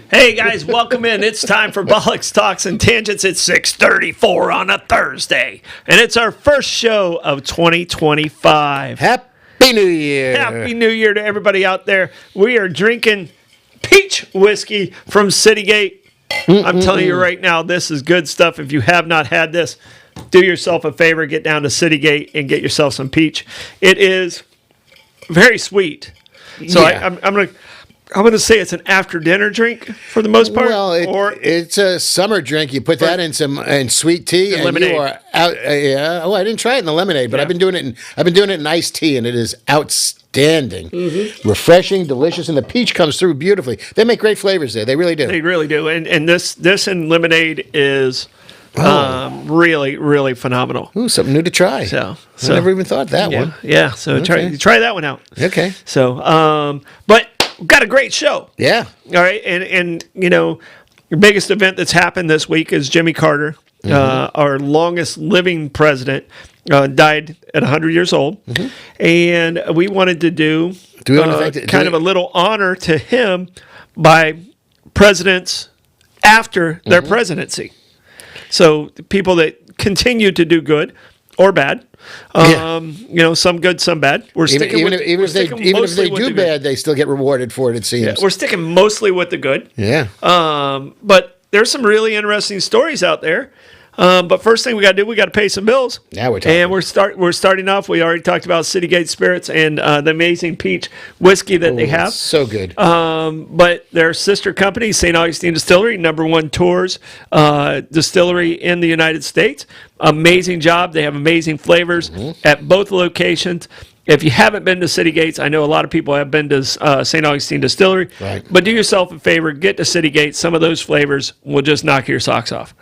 Hey guys, welcome in. It's time for Bollox Talks and Tangents. It's 6:34 on a Thursday, and it's our first show of 2025. Happy New Year. Happy New Year to everybody out there. We are drinking peach whiskey from Citygate. I'm telling you right now, this is good stuff. If you have not had this, do yourself a favor, get down to Citygate and get yourself some peach. It is very sweet. So Yeah. I'm gonna say it's an after dinner drink for the most part. Well, it's a summer drink. You put that in some sweet tea, and lemonade. you are out. Yeah. Oh, I didn't try it in the lemonade, but I've been doing it in iced tea, and it is outstanding, refreshing, delicious, and the peach comes through beautifully. They make great flavors there. They really do. They really do. And this in lemonade is really, really phenomenal. Ooh, something new to try. So I never even thought of that one. Yeah. So try that one out. Okay. So but we've got a great show. Yeah. All right. And you know, your biggest event that's happened this week is Jimmy Carter, our longest living president, died at 100 years old. And we wanted to do kind of a little honor to him by presidents after their presidency. So people that continue to do good or bad, you know, some good, some bad. We're sticking Even if they do bad, they still get rewarded for it. It seems. Yeah, we're sticking mostly with the good. Yeah. But there's some really interesting stories out there. But first thing we got to do, we got to pay some bills. Now we're talking. And we're starting off. We already talked about Citygate Spirits and the amazing peach whiskey that they have. So good. But their sister company, St. Augustine Distillery, #1 tours distillery in the United States. Amazing job. They have amazing flavors at both locations. If you haven't been to Citygate, I know a lot of people have been to St. Augustine Distillery, but do yourself a favor, get to Citygate. Some of those flavors will just knock your socks off.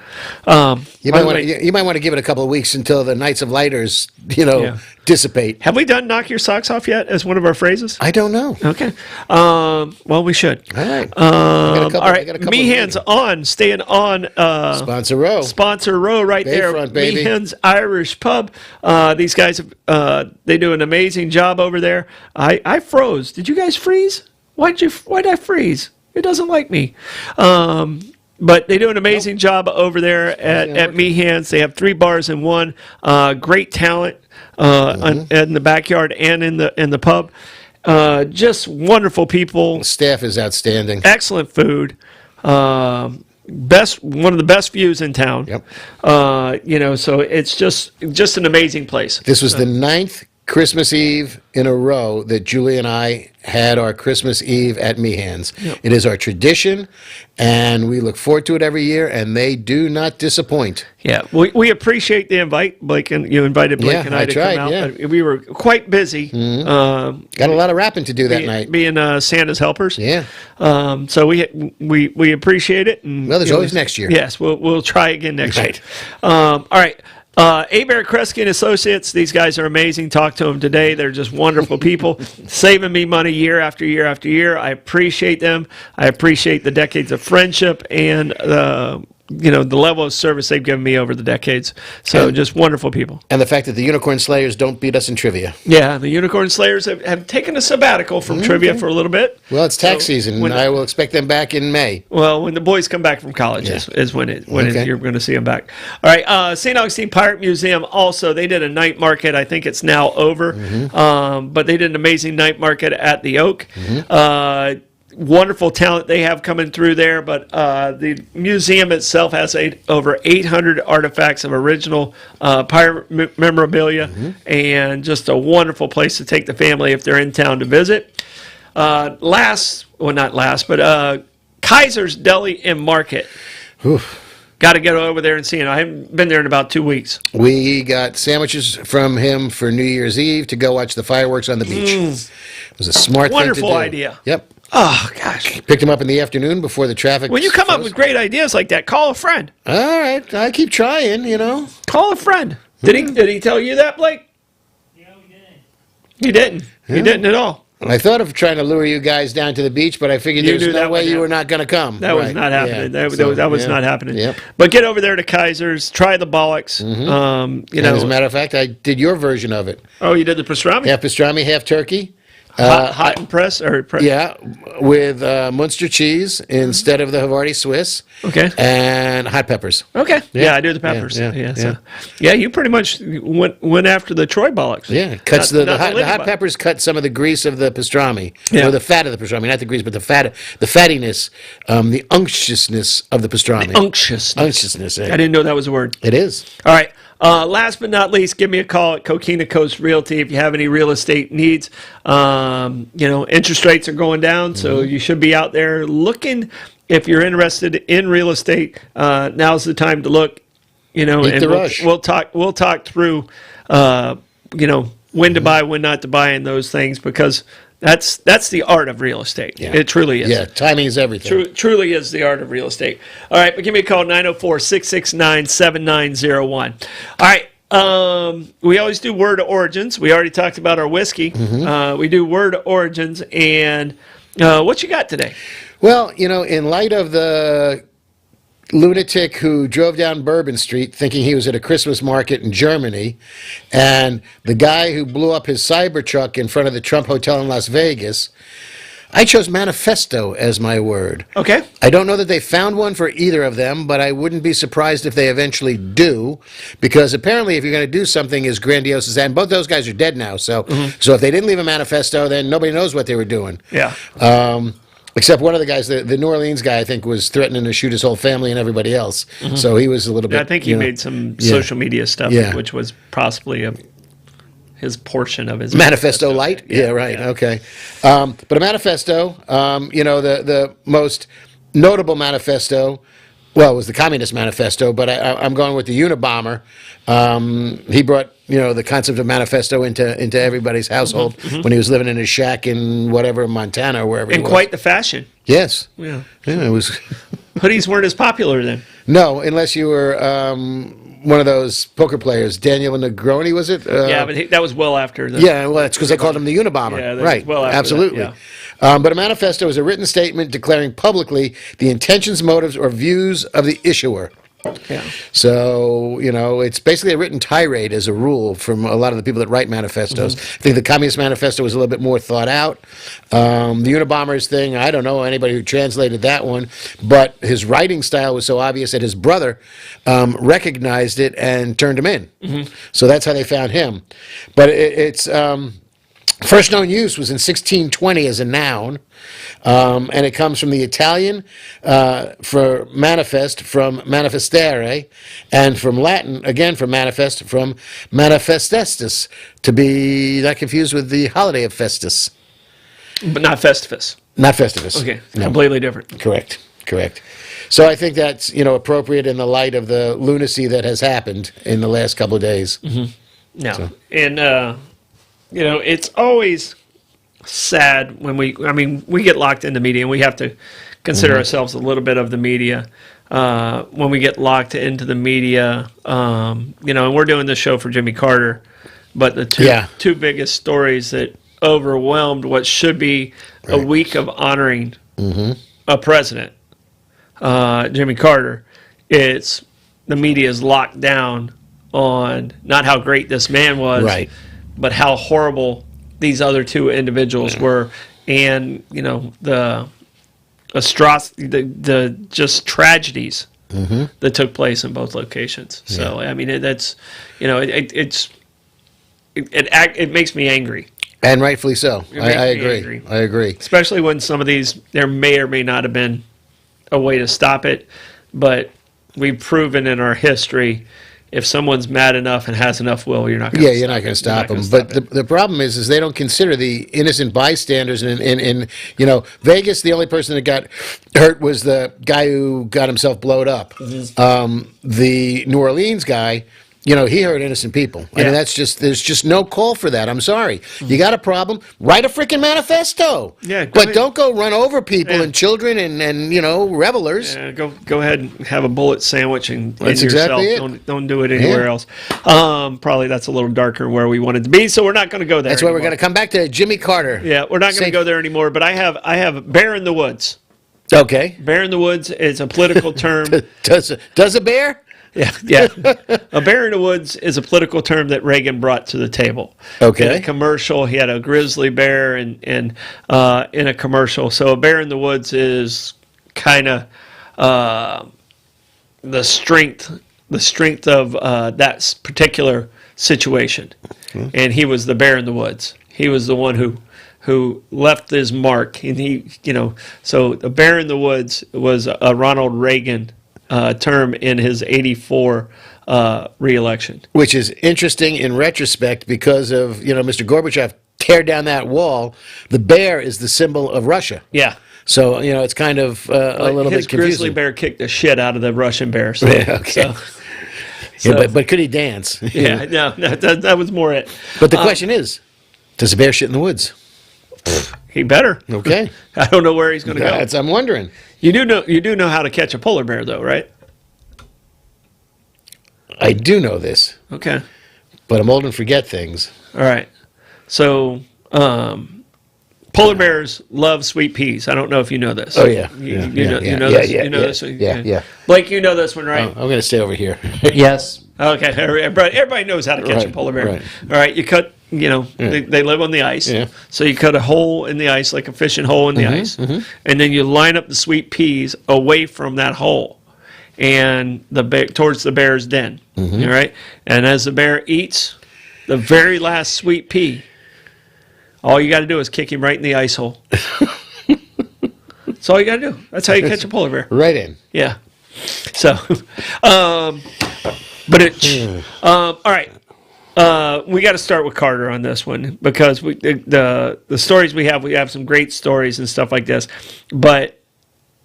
You might want to give it a couple of weeks until the Knights of Lighters, dissipate. Have we done knock your socks off yet as one of our phrases? I don't know. Okay. Well, we should. All right. All right. Meehan's on, staying on. Sponsor row. Sponsor row right there. Bayfront, baby. Meehan's Irish Pub. These guys, they do an amazing job over there. I froze. Did you guys freeze? Why'd I freeze? It doesn't like me. But they do an amazing job over there at Meehan's. They have 3 bars in one. Great talent in the backyard and in the pub. Just wonderful people. The staff is outstanding. Excellent food. One of the best views in town. Yep. So it's just an amazing place. This was the 9th Christmas Eve in a row that Julie and I had our Christmas Eve at Meehan's. Yep. It is our tradition, and we look forward to it every year, and they do not disappoint. Yeah, we appreciate the invite, Blake, and you invited Blake and I to come out. Yeah. But we were quite busy. Got a lot of rapping to do that night. Being Santa's helpers. Yeah. So we appreciate it. And, Well, there's always next year. Yes, we'll try again next year. Right. All right. Abare, Kresge and Associates, these guys are amazing. Talk to them today. They're just wonderful people, saving me money year after year after year. I appreciate them. I appreciate the decades of friendship and the level of service they've given me over the decades. So just wonderful people. And the fact that the Unicorn Slayers don't beat us in trivia. Yeah, the Unicorn Slayers have taken a sabbatical from trivia for a little bit. Well, it's tax season, and I will expect them back in May. Well, when the boys come back from college is when you're going to see them back. All right, St. Augustine Pirate Museum also, they did a night market. I think it's now over, but they did an amazing night market at the Oak. Wonderful talent they have coming through there, but the museum itself has over 800 artifacts of original pirate memorabilia, and just a wonderful place to take the family if they're in town to visit. Kaiser's Deli and Market. Got to get over there and see it. I haven't been there in about 2 weeks. We got sandwiches from him for New Year's Eve to go watch the fireworks on the beach. It was a smart thing to do. Wonderful idea. Yep. Oh, gosh. Picked him up in the afternoon before the traffic. When you come up with great ideas like that, call a friend. All right. I keep trying, Call a friend. Did he tell you that, Blake? Yeah, we didn't. He didn't. Yeah. He didn't at all. I thought of trying to lure you guys down to the beach, but I figured there's no way you were not going to come. That was not happening. That was not happening. Yep. But get over there to Kaiser's. Try the Bollox. As a matter of fact, I did your version of it. Oh, you did the pastrami? Half pastrami, half turkey. hot and press Yeah, with Munster cheese instead of the Havarti Swiss. Okay. And hot peppers. Okay. Yeah, I do the peppers. Yeah, you pretty much went after the Troy Bollox. Yeah, cuts the hot peppers cut some of the grease of the pastrami, or the fat of the pastrami, not the grease, but the fattiness, the unctuousness of the pastrami. Unctuousness. I didn't know that was a word. It is. All right. Last but not least, give me a call at Coquina Coast Realty if you have any real estate needs. Interest rates are going down, so you should be out there looking. If you're interested in real estate, now's the time to look. We'll talk through, when to buy, when not to buy, and those things, because that's the art of real estate. Yeah. It truly is. Yeah, timing is everything. Truly is the art of real estate. All right, but give me a call, 904-669-7901. All right, we always do word of origins. We already talked about our whiskey. We do word of origins, and what you got today? Well, in light of the lunatic who drove down Bourbon Street thinking he was at a Christmas market in Germany, and the guy who blew up his Cybertruck in front of the Trump Hotel in Las Vegas, I chose manifesto as my word. Okay. I don't know that they found one for either of them, but I wouldn't be surprised if they eventually do, because apparently if you're going to do something as grandiose as that, and both those guys are dead now, so if they didn't leave a manifesto, then nobody knows what they were doing. Yeah. Except one of the guys, the New Orleans guy, I think, was threatening to shoot his whole family and everybody else. So he was a little bit. I think he made some social media stuff, which was possibly his portion of his manifesto light. Yeah, right. Yeah. Okay, but a manifesto, the most notable manifesto. Well, it was the Communist Manifesto, but I'm going with the Unabomber. He brought the concept of manifesto into everybody's household when he was living in his shack in whatever Montana or wherever. And quite the fashion. Yes. Yeah. Yeah, it was. Hoodies weren't as popular then. No, unless you were one of those poker players, Daniel Negroni, was it? But that was well after. That's because they called him the Unabomber. Yeah, right. Well after absolutely. That, yeah. But a manifesto is a written statement declaring publicly the intentions, motives, or views of the issuer. Yeah. So, it's basically a written tirade as a rule from a lot of the people that write manifestos. I think the Communist Manifesto was a little bit more thought out. The Unabombers thing, I don't know anybody who translated that one, but his writing style was so obvious that his brother recognized it and turned him in. So that's how they found him. But it's... first known use was in 1620 as a noun, and it comes from the Italian for manifest, from manifestare, and from Latin, again, from manifest, from manifestestus, to be not confused with the holiday of Festus. But not Festivus. Not Festivus. Okay, completely different. Correct. So I think that's, appropriate in the light of the lunacy that has happened in the last couple of days. And... it's always sad when we get locked into media, and we have to consider ourselves a little bit of the media. When we get locked into the media, and we're doing this show for Jimmy Carter, but the two biggest stories that overwhelmed what should be a week of honoring a president, Jimmy Carter, it's the media is locked down on not how great this man was, but how horrible these other two individuals were, and the just tragedies that took place in both locations. So that's it makes me angry, and rightfully so. I agree. Especially when some of these, there may or may not have been a way to stop it, but we've proven in our history, if someone's mad enough and has enough will, you're not going to you're not going to stop them. But the problem is they don't consider the innocent bystanders. And in Vegas, the only person that got hurt was the guy who got himself blowed up. The New Orleans guy, he hurt innocent people. I mean, there's just no call for that. I'm sorry. You got a problem? Write a freaking manifesto. Yeah, but don't go run over people and children and revelers. Yeah, go ahead and have a bullet sandwich and that's yourself. Exactly it. Don't do it anywhere else. Probably that's a little darker where we wanted to be, so we're not going to go there. That's why we're going to come back to Jimmy Carter. Yeah, we're not going to go there anymore. But I have Bear in the Woods. Okay. Bear in the Woods is a political term. Does a bear? Yeah. A bear in the woods is a political term that Reagan brought to the table. Okay. In a commercial, he had a grizzly bear in a commercial. So a bear in the woods is kind of the strength of that particular situation. Mm-hmm. And he was the bear in the woods. He was the one who left his mark, and so the bear in the woods was a Ronald Reagan term in his 84 re-election. Which is interesting in retrospect because of, Mr. Gorbachev tear down that wall. The bear is the symbol of Russia. Yeah. So, it's kind of a little bit confusing. His grizzly bear kicked the shit out of the Russian bear. So, yeah, okay. But could he dance? Yeah, no, that was more it. But the question is, does a bear shit in the woods? He better. Okay. I don't know where he's going to go. I'm wondering. You do know how to catch a polar bear, though, right? I do know this. Okay. But I'm old and forget things. All right. So, polar bears love sweet peas. I don't know if you know this. Oh, yeah. You know this? Yeah. Blake, you know this one, right? I'm going to stay over here. Yes. Okay. Everybody knows how to catch a polar bear. Right. All right. You cut, they live on the ice. Yeah. So you cut a hole in the ice, like a fishing hole in the ice. Mm-hmm. And then you line up the sweet peas away from that hole and towards the bear's den. Mm-hmm. All right. And as the bear eats the very last sweet pea, all you got to do is kick him right in the ice hole. That's all you got to do. That's how you catch a polar bear. Right in. Yeah. So, all right. We got to start with Carter on this one because the stories we have some great stories and stuff like this. But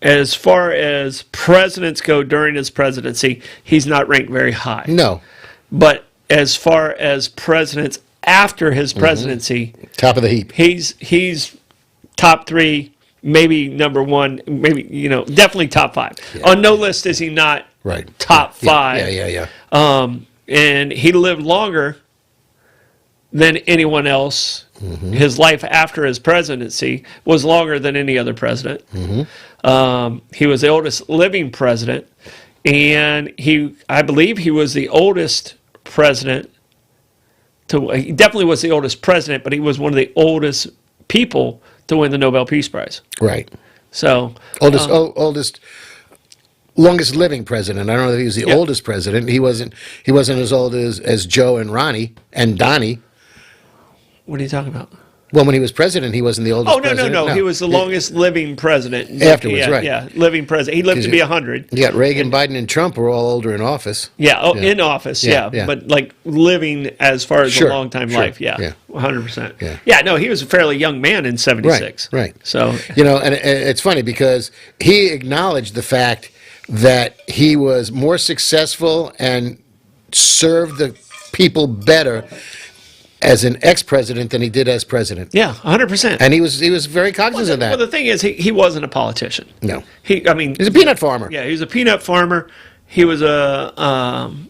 as far as presidents go during his presidency, he's not ranked very high. No. But as far as presidents after his presidency, top of the heap. He's top 3, maybe number 1, maybe definitely top 5. Yeah. On no list is he not top 5. Yeah. And he lived longer than anyone else. Mm-hmm. His life after his presidency was longer than any other president. Mm-hmm. He was the oldest living president, and I believe he was the oldest president. He definitely was the oldest president, but he was one of the oldest people to win the Nobel Peace Prize. Right. So oldest, longest living president. I don't know if he was the oldest president. He wasn't as old as Joe and Ronnie and Donnie. What are you talking about? Well, when he was president, he wasn't the oldest president. No. He was the longest living president. Afterwards, right. Yeah, living president. He lived to be 100. You got Reagan, Biden, and Trump were all older in office. Yeah, in office, yeah. But like living as far as a long-time life, 100%. Yeah, no, he was a fairly young man in 76. Right. So, and it's funny because he acknowledged the fact that he was more successful and served the people better as an ex-president than he did as president. Yeah, 100%. And he was very cognizant of that. Well, the thing is, he wasn't a politician. No. He's a peanut farmer. Yeah, he was a peanut farmer. He was and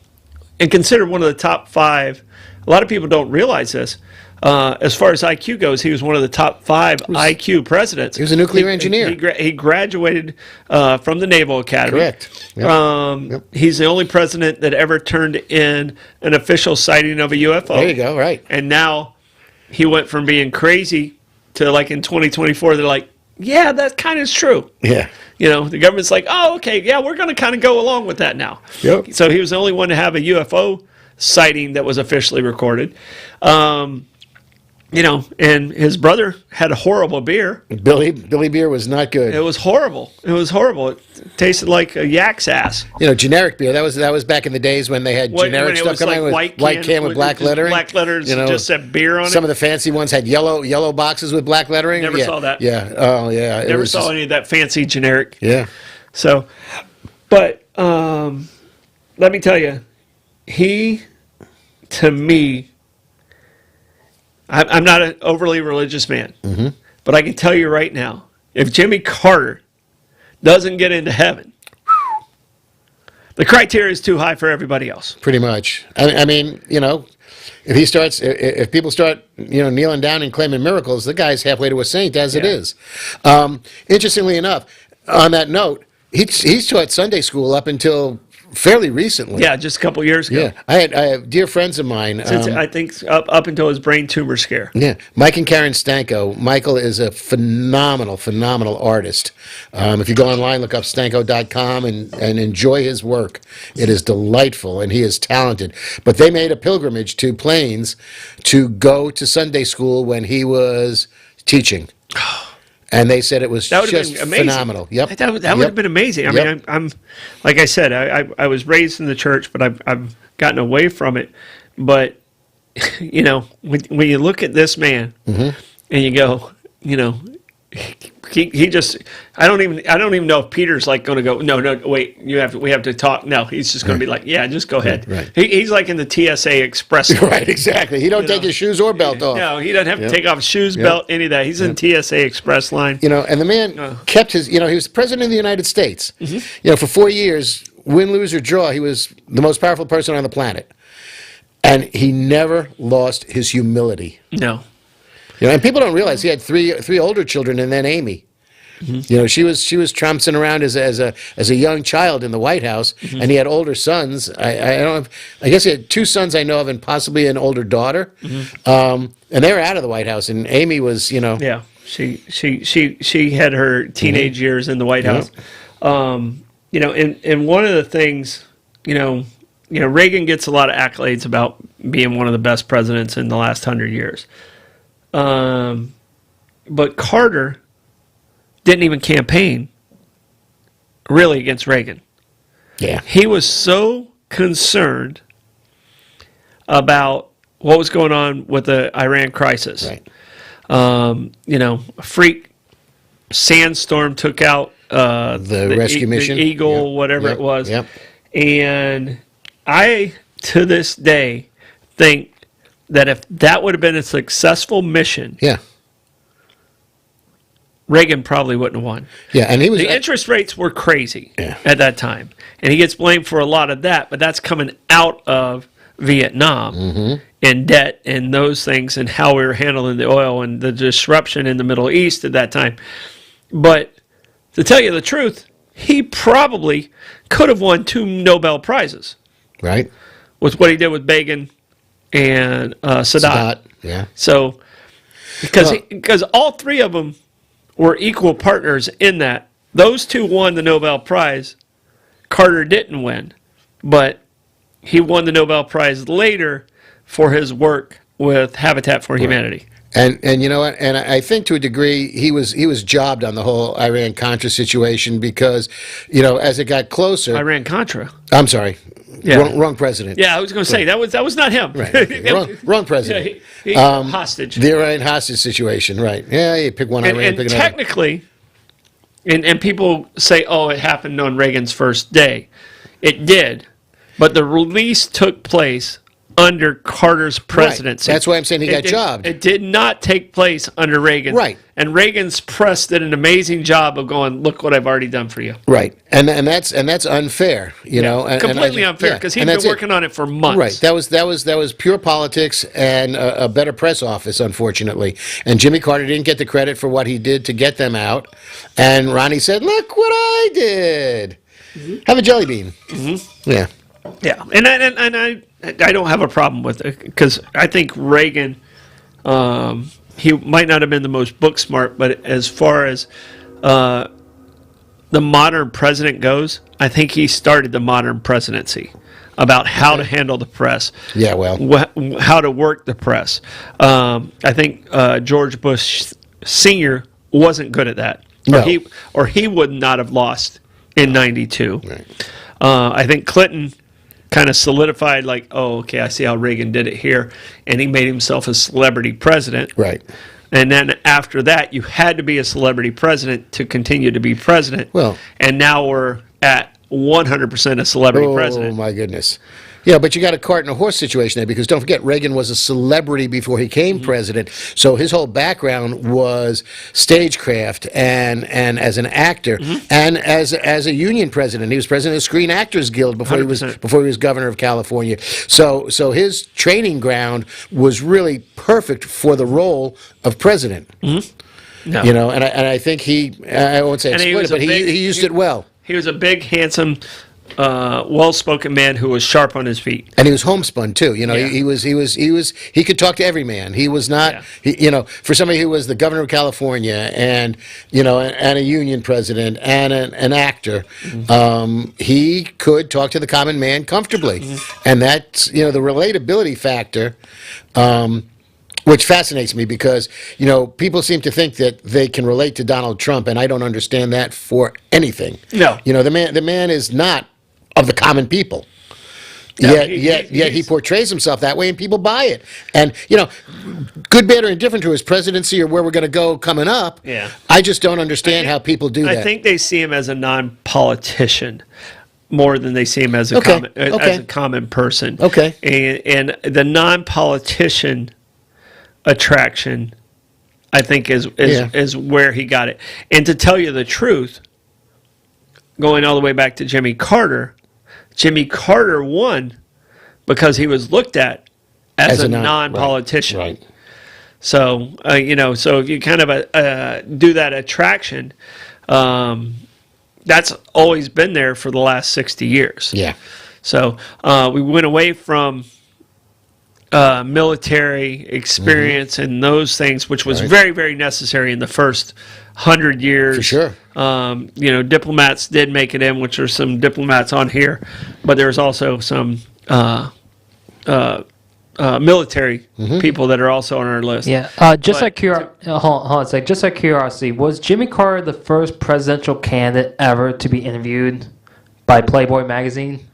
considered one of the top 5. A lot of people don't realize this. As far as IQ goes, he was one of the top 5 IQ presidents. He was a nuclear engineer. He graduated from the Naval Academy. Correct. Yep. He's the only president that ever turned in an official sighting of a UFO. There you go, right. And now he went from being crazy to, like, in 2024, they're like, yeah, that kind of is true. Yeah. The government's like, oh, okay, yeah, we're going to kind of go along with that now. Yep. So he was the only one to have a UFO sighting that was officially recorded. And his brother had a horrible beer. Billy beer was not good. It was horrible. It tasted like a yak's ass. Generic beer. That was back in the days when they had generic stuff coming with white can with black lettering. Black letters just said beer on it. Some of the fancy ones had yellow boxes with black lettering. Never saw that. Yeah. Oh, yeah. Never saw any of that fancy generic. Yeah. So, but let me tell you, to me, I'm not an overly religious man, but I can tell you right now, if Jimmy Carter doesn't get into heaven, the criteria is too high for everybody else. Pretty much. I mean, if people start, kneeling down and claiming miracles, the guy's halfway to a saint as it is. Interestingly enough, on that note, he's taught Sunday school up until fairly recently. Yeah, just a couple years ago. Yeah, I have dear friends of mine. I think up until his brain tumor scare. Yeah, Mike and Karen Stanko. Michael is a phenomenal artist. If you go online, look up stanko.com and enjoy his work. It is delightful, and he is talented. But they made a pilgrimage to Plains to go to Sunday school when he was teaching. And they said it was That would have just been amazing. phenomenal. Yep. That would have been amazing. I mean, I'm like I said, I was raised in the church, but I've gotten away from it. But you know, when you look at this man and you go, you know, he just I don't even know if Peter's like going to go. No, wait, we have to talk. No, he's just going to be like, yeah, just go ahead. Right. He's like in the TSA Express. Right, exactly. He don't take his shoes or belt off. No, he doesn't have to take off his shoes, belt, any of that. He's in TSA Express line. You know, and the man kept his. You know, he was president of the United States. You know, for 4 years, win, lose or draw, he was the most powerful person on the planet, and he never lost his humility. No. You know, and people don't realize he had three older children, and then Amy. You know, she was trouncing around as a young child in the White House, and he had older sons. I guess he had 2 sons I know of, and possibly an older daughter. And they were out of the White House, and Amy was, you know, yeah, she had her teenage years in the White House. You know, and one of the things, you know, Reagan gets a lot of accolades about being one of the best presidents in the last 100 years. But Carter didn't even campaign really against Reagan. Yeah. He was so concerned about what was going on with the Iran crisis. Right. You know, a freak sandstorm took out the rescue mission, the Eagle, whatever it was. And I, to this day, think that if that would have been a successful mission, Reagan probably wouldn't have won. Yeah, and he was the interest rates were crazy at that time, and he gets blamed for a lot of that. But that's coming out of Vietnam and debt and those things, and how we were handling the oil and the disruption in the Middle East at that time. But to tell you the truth, he probably could have won 2 Nobel Prizes, right, with what he did with Begin and Sadat. Yeah. So because all 3 of them were equal partners in that. Those 2 won the Nobel Prize. Carter didn't win, but he won the Nobel Prize later for his work with Habitat for Humanity. And you know what? And I think to a degree he was jobbed on the whole Iran-Contra situation because, you know, as it got closer... Iran-Contra? I'm sorry. Yeah. Wrong president. Yeah, I was going to say, that was not him. Right. Wrong president. Yeah, hostage. The Iran hostage situation, right. Yeah, you pick one Iran, pick another. Technically, and people say, oh, it happened on Reagan's first day. It did, but the release took place under Carter's presidency. Right. That's why I'm saying he got jobbed. It did not take place under Reagan. Right. And Reagan's press did an amazing job of going, look what I've already done for you. Right. And that's unfair, you know. Completely unfair, because he'd been working on it for months. Right. That was pure politics and a better press office, unfortunately. And Jimmy Carter didn't get the credit for what he did to get them out. And Ronnie said, look what I did. Have a jelly bean. Yeah. Yeah, and I don't have a problem with it, because I think Reagan, he might not have been the most book smart, but as far as the modern president goes, I think he started the modern presidency about how to handle the press. Yeah, well, how to work the press. I think George Bush Sr. wasn't good at that, or he would not have lost in '92. Right. I think Clinton kind of solidified, like, oh, okay, I see how Reagan did it here, and he made himself a celebrity president. Right. And then after that, you had to be a celebrity president to continue to be president. Well, and now we're at 100% a celebrity president. Oh, my goodness. Yeah, but you got a cart and a horse situation there, because don't forget, Reagan was a celebrity before he became president, so his whole background was stagecraft and as an actor and as a union president. He was president of the Screen Actors Guild before he was governor of California. So his training ground was really perfect for the role of president. No. You know, and I think I won't say exploited, but he used it well. He was a big, handsome well-spoken man who was sharp on his feet. And he was homespun too. You know, Yeah. he could talk to every man. He was not, for somebody who was the governor of California and and a union president and an actor, he could talk to the common man comfortably, and that's the relatability factor. Which fascinates me because, people seem to think that they can relate to Donald Trump, and I don't understand that for anything. No. The man is not of the common people. No, Yet he portrays himself that way, and people buy it. And, good, bad, or indifferent to his presidency or where we're going to go coming up, I just don't understand how people do that. I think they see him as a non-politician more than they see him as a common person. Okay. And the non-politician attraction, I think, is where he got it. And to tell you the truth, going all the way back to Jimmy Carter won because he was looked at as a non-politician. Right. So so if you kind of do that attraction, that's always been there for the last 60 years. Yeah. So we went away from military experience and those things, which was very, very necessary in the first 100 years. For sure. Diplomats did make it in, which are some diplomats on here, but there's also some military people that are also on our list. Yeah. Just out of curiosity, was Jimmy Carter the first presidential candidate ever to be interviewed by Playboy magazine?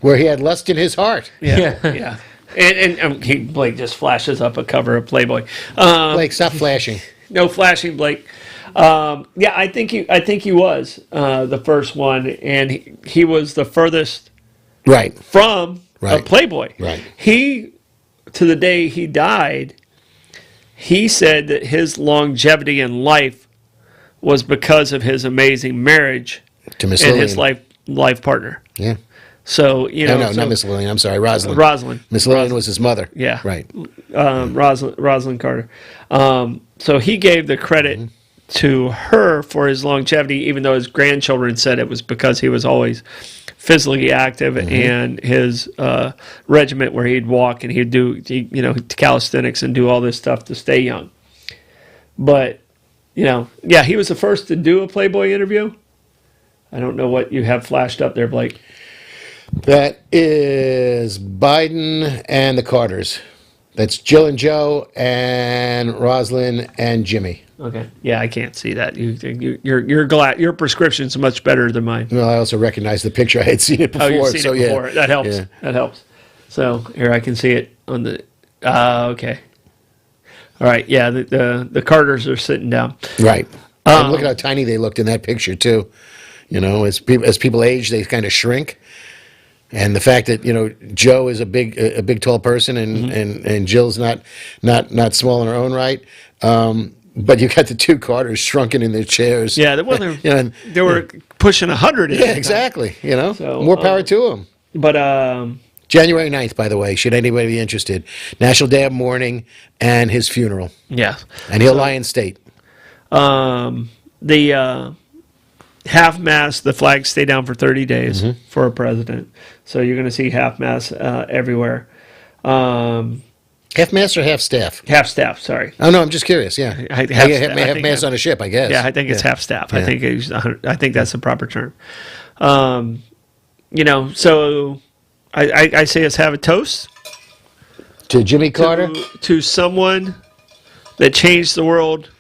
Where he had lust in his heart. Yeah. And Blake just flashes up a cover of Playboy. Blake, stop flashing. No flashing, Blake. I think he was the first one, and he was the furthest from a Playboy. Right. He, to the day he died, he said that his longevity in life was because of his amazing marriage to Miss and Lillian. his life partner. Yeah. So not Miss Lillian. I'm sorry, Rosalind. Miss Lillian was his mother. Yeah. Right. Rosalind Carter. So he gave the credit to her for his longevity, even though his grandchildren said it was because he was always physically active and his regiment where he'd walk and he'd do calisthenics and do all this stuff to stay young. But he was the first to do a Playboy interview. I don't know what you have flashed up there, Blake. That is Biden and the Carters. That's Jill and Joe and Rosalind and Jimmy. Okay. Yeah, I can't see that. You're glad your prescription's much better than mine. Well, I also recognize the picture. I had seen it before. Oh, you've seen it before. That helps. Yeah. That helps. So here I can see it on the. Okay. All right. Yeah, the Carters are sitting down. Right. And look at how tiny they looked in that picture too. As people age, they kind of shrink. And the fact that Joe is a big tall person and Jill's not small in her own right, but you got the two Carters shrunken in their chairs. Yeah, they were pushing 100. Yeah, exactly. So, more power to them. But January 9th, by the way, should anybody be interested, National Day of Mourning and his funeral. Yeah, and he'll lie in state. The half-mast, the flags stay down for 30 days for a president. So you're going to see half-mast everywhere. Half-mast or half-staff? Half-staff, sorry. Oh, no, I'm just curious, yeah. Half-mast on a ship, I guess. Yeah, I think it's half-staff. Yeah. I think that's the proper term. So I say let's have a toast. To Jimmy Carter? To someone that changed the world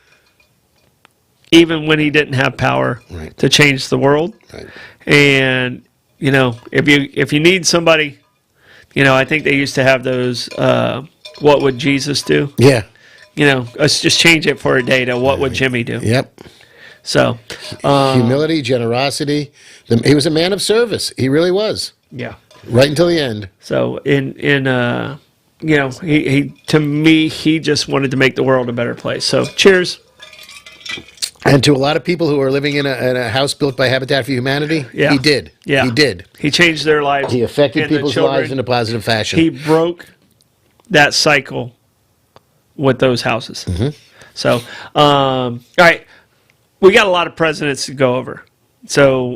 even when he didn't have power to change the world. Right. And, if you need somebody, I think they used to have those, what would Jesus do? Yeah. Let's just change it for a day to what would Jimmy do? Yep. So. Humility, generosity. He was a man of service. He really was. Yeah. Right until the end. So, he to me, he just wanted to make the world a better place. So, cheers. And to a lot of people who are living in a house built by Habitat for Humanity, he did. Yeah. He did. He changed their lives. He affected people's lives in a positive fashion. He broke that cycle with those houses. So, all right. We got a lot of presidents to go over. So,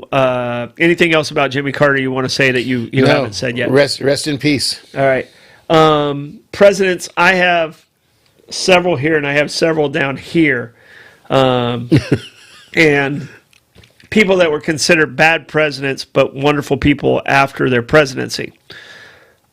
anything else about Jimmy Carter you want to say that you No, haven't said yet? Rest in peace. All right. Presidents, I have several here, and I have several down here. And people that were considered bad presidents, but wonderful people after their presidency.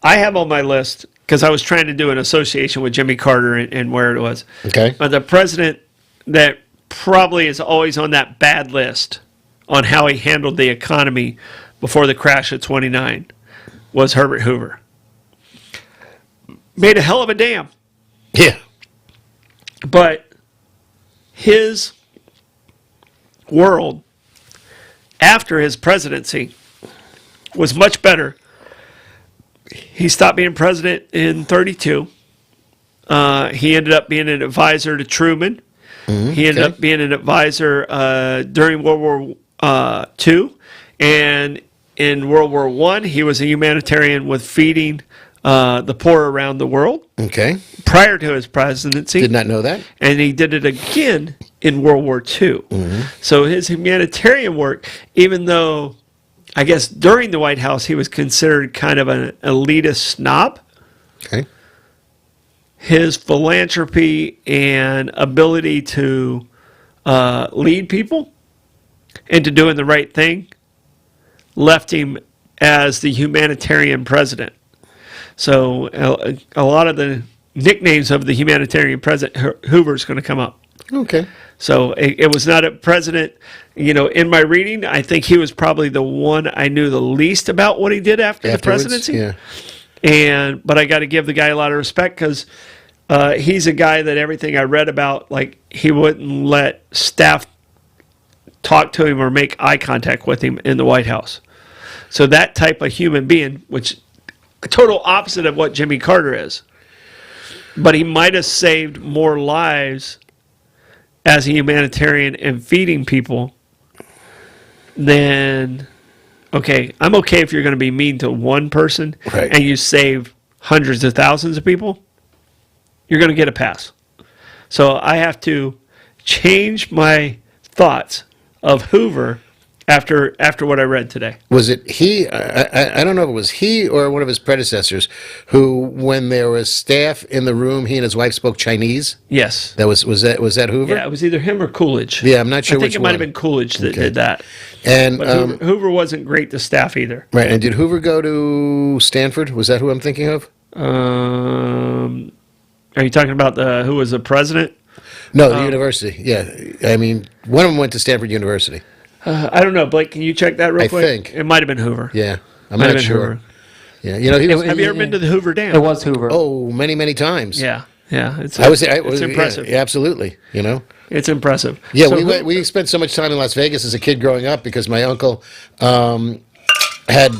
I have on my list, because I was trying to do an association with Jimmy Carter and where it was. Okay. The president that probably is always on that bad list on how he handled the economy before the crash of 29 was Herbert Hoover. Made a hell of a dam. Yeah. But his world after his presidency was much better. He stopped being president in 32. He ended up being an advisor to Truman. He ended up being an advisor during World War II. And in World War I, he was a humanitarian with feeding the poor around the world. Okay. Prior to his presidency. Did not know that. And he did it again in World War II. So his humanitarian work, even though I guess during the White House he was considered kind of an elitist snob, Okay. his philanthropy and ability to lead people into doing the right thing left him as the humanitarian president. So a lot of the nicknames of the humanitarian president, Hoover's going to come up. Okay. So it was not a president, in my reading, I think he was probably the one I knew the least about what he did after the presidency. Yeah. But I got to give the guy a lot of respect because he's a guy that everything I read about, like he wouldn't let staff talk to him or make eye contact with him in the White House. So that type of human being, which a total opposite of what Jimmy Carter is, but he might have saved more lives as a humanitarian and feeding people than, okay, I'm okay if you're going to be mean to one person and you save hundreds of thousands of people, you're going to get a pass. So I have to change my thoughts of Hoover after what I read today. Was it he? I don't know if it was he or one of his predecessors who, when there was staff in the room, he and his wife spoke Chinese. Yes. That was that Hoover? Yeah, it was either him or Coolidge. Yeah, I'm not sure I think which it might one. have been Coolidge that did that. And But Hoover wasn't great to staff either. right. And did Hoover go to Stanford? Was that who I'm thinking of? Are you talking about who was the president? No, the university. Yeah, I mean, one of them went to Stanford University. I don't know, Blake. Can you check that real I quick? think. It might have been Hoover. Yeah, I'm Might have not been sure. Hoover. Yeah, he was. Have you ever been to the Hoover Dam? It was Hoover. Oh, many times. Yeah. It's impressive. Yeah, absolutely. It's impressive. Yeah, So we spent so much time in Las Vegas as a kid growing up because my uncle had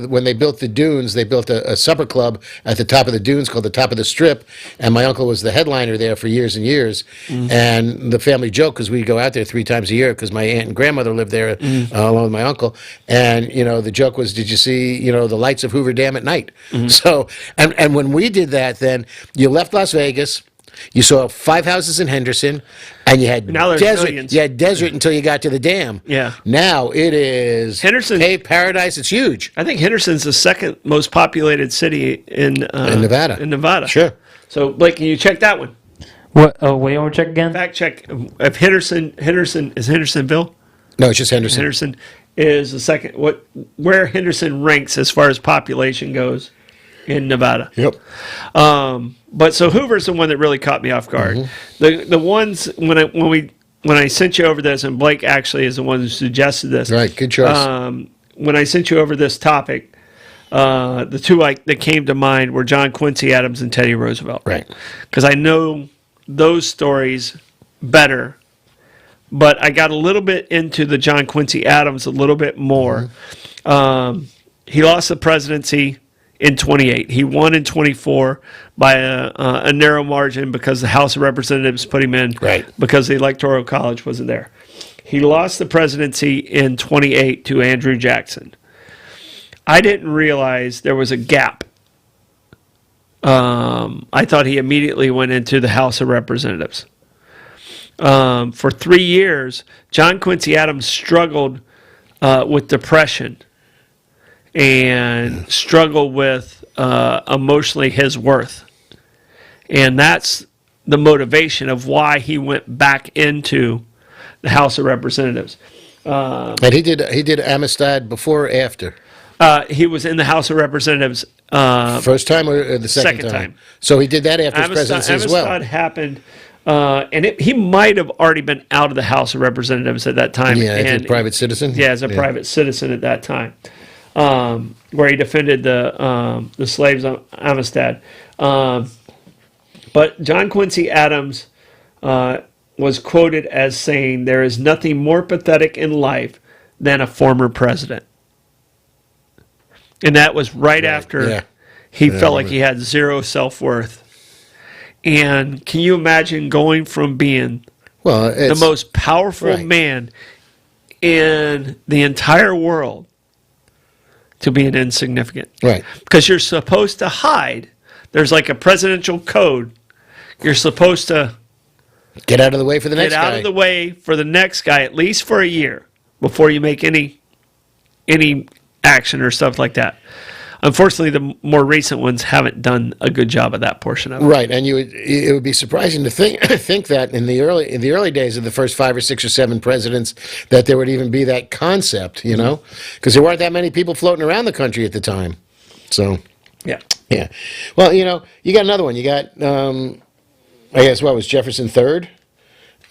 when they built the dunes, they built a supper club at the top of the dunes called the Top of the Strip, and my uncle was the headliner there for years and years. And the family joke, because we'd go out there 3 times a year because my aunt and grandmother lived there along with my uncle, and the joke was, did you see the lights of Hoover Dam at night? So and when we did that, then you left Las Vegas. You saw 5 houses in Henderson, and you had Now there's desert. millions. You had desert until you got to the dam. Yeah. Now it is Henderson- paved paradise. It's huge. I think Henderson's the second most populated city in Nevada. In Nevada. Sure. So, Blake, can you check that one? What? Oh, wait, you want to check again? Fact check. If Henderson is Hendersonville? No, it's just Henderson. Henderson is the second. Where Henderson ranks as far as population goes in Nevada. Yep. But so Hoover's the one that really caught me off guard. The ones when I sent you over this, and Blake actually is the one who suggested this. Right. Good choice. When I sent you over this topic, the two that came to mind were John Quincy Adams and Teddy Roosevelt. Right. Because I know those stories better, but I got a little bit into the John Quincy Adams a little bit more. He lost the presidency in 28. He won in 24 by a narrow margin because the House of Representatives put him in because the Electoral College wasn't there. He lost the presidency in 28 to Andrew Jackson. I didn't realize there was a gap. I thought he immediately went into the House of Representatives. For 3 years, John Quincy Adams struggled with depression and struggled with emotionally his worth. And that's the motivation of why he went back into the House of Representatives. And he did Amistad before or after? He was in the House of Representatives. First time or the second time? So he did that after his presidency as well. Amistad happened, and he might have already been out of the House of Representatives at that time. Yeah, as a private citizen? Yeah, as a private citizen at that time, where he defended the slaves on Amistad. But John Quincy Adams was quoted as saying, "There is nothing more pathetic in life than a former president." And that was right after he felt like he had zero self-worth. And can you imagine going from being the most powerful man in the entire world to being insignificant? Right. Because you're supposed to hide. There's like a presidential code. You're supposed to get out of the way for the next guy. Get out of the way for the next guy, at least for a year, before you make any action or stuff like that. Unfortunately, the more recent ones haven't done a good job of that portion of it. Right, and it would be surprising to think that in the early days of the first 5 or 6 or 7 presidents that there would even be that concept, because there weren't that many people floating around the country at the time. So yeah. Well, you got another one. You got I guess what was Jefferson third?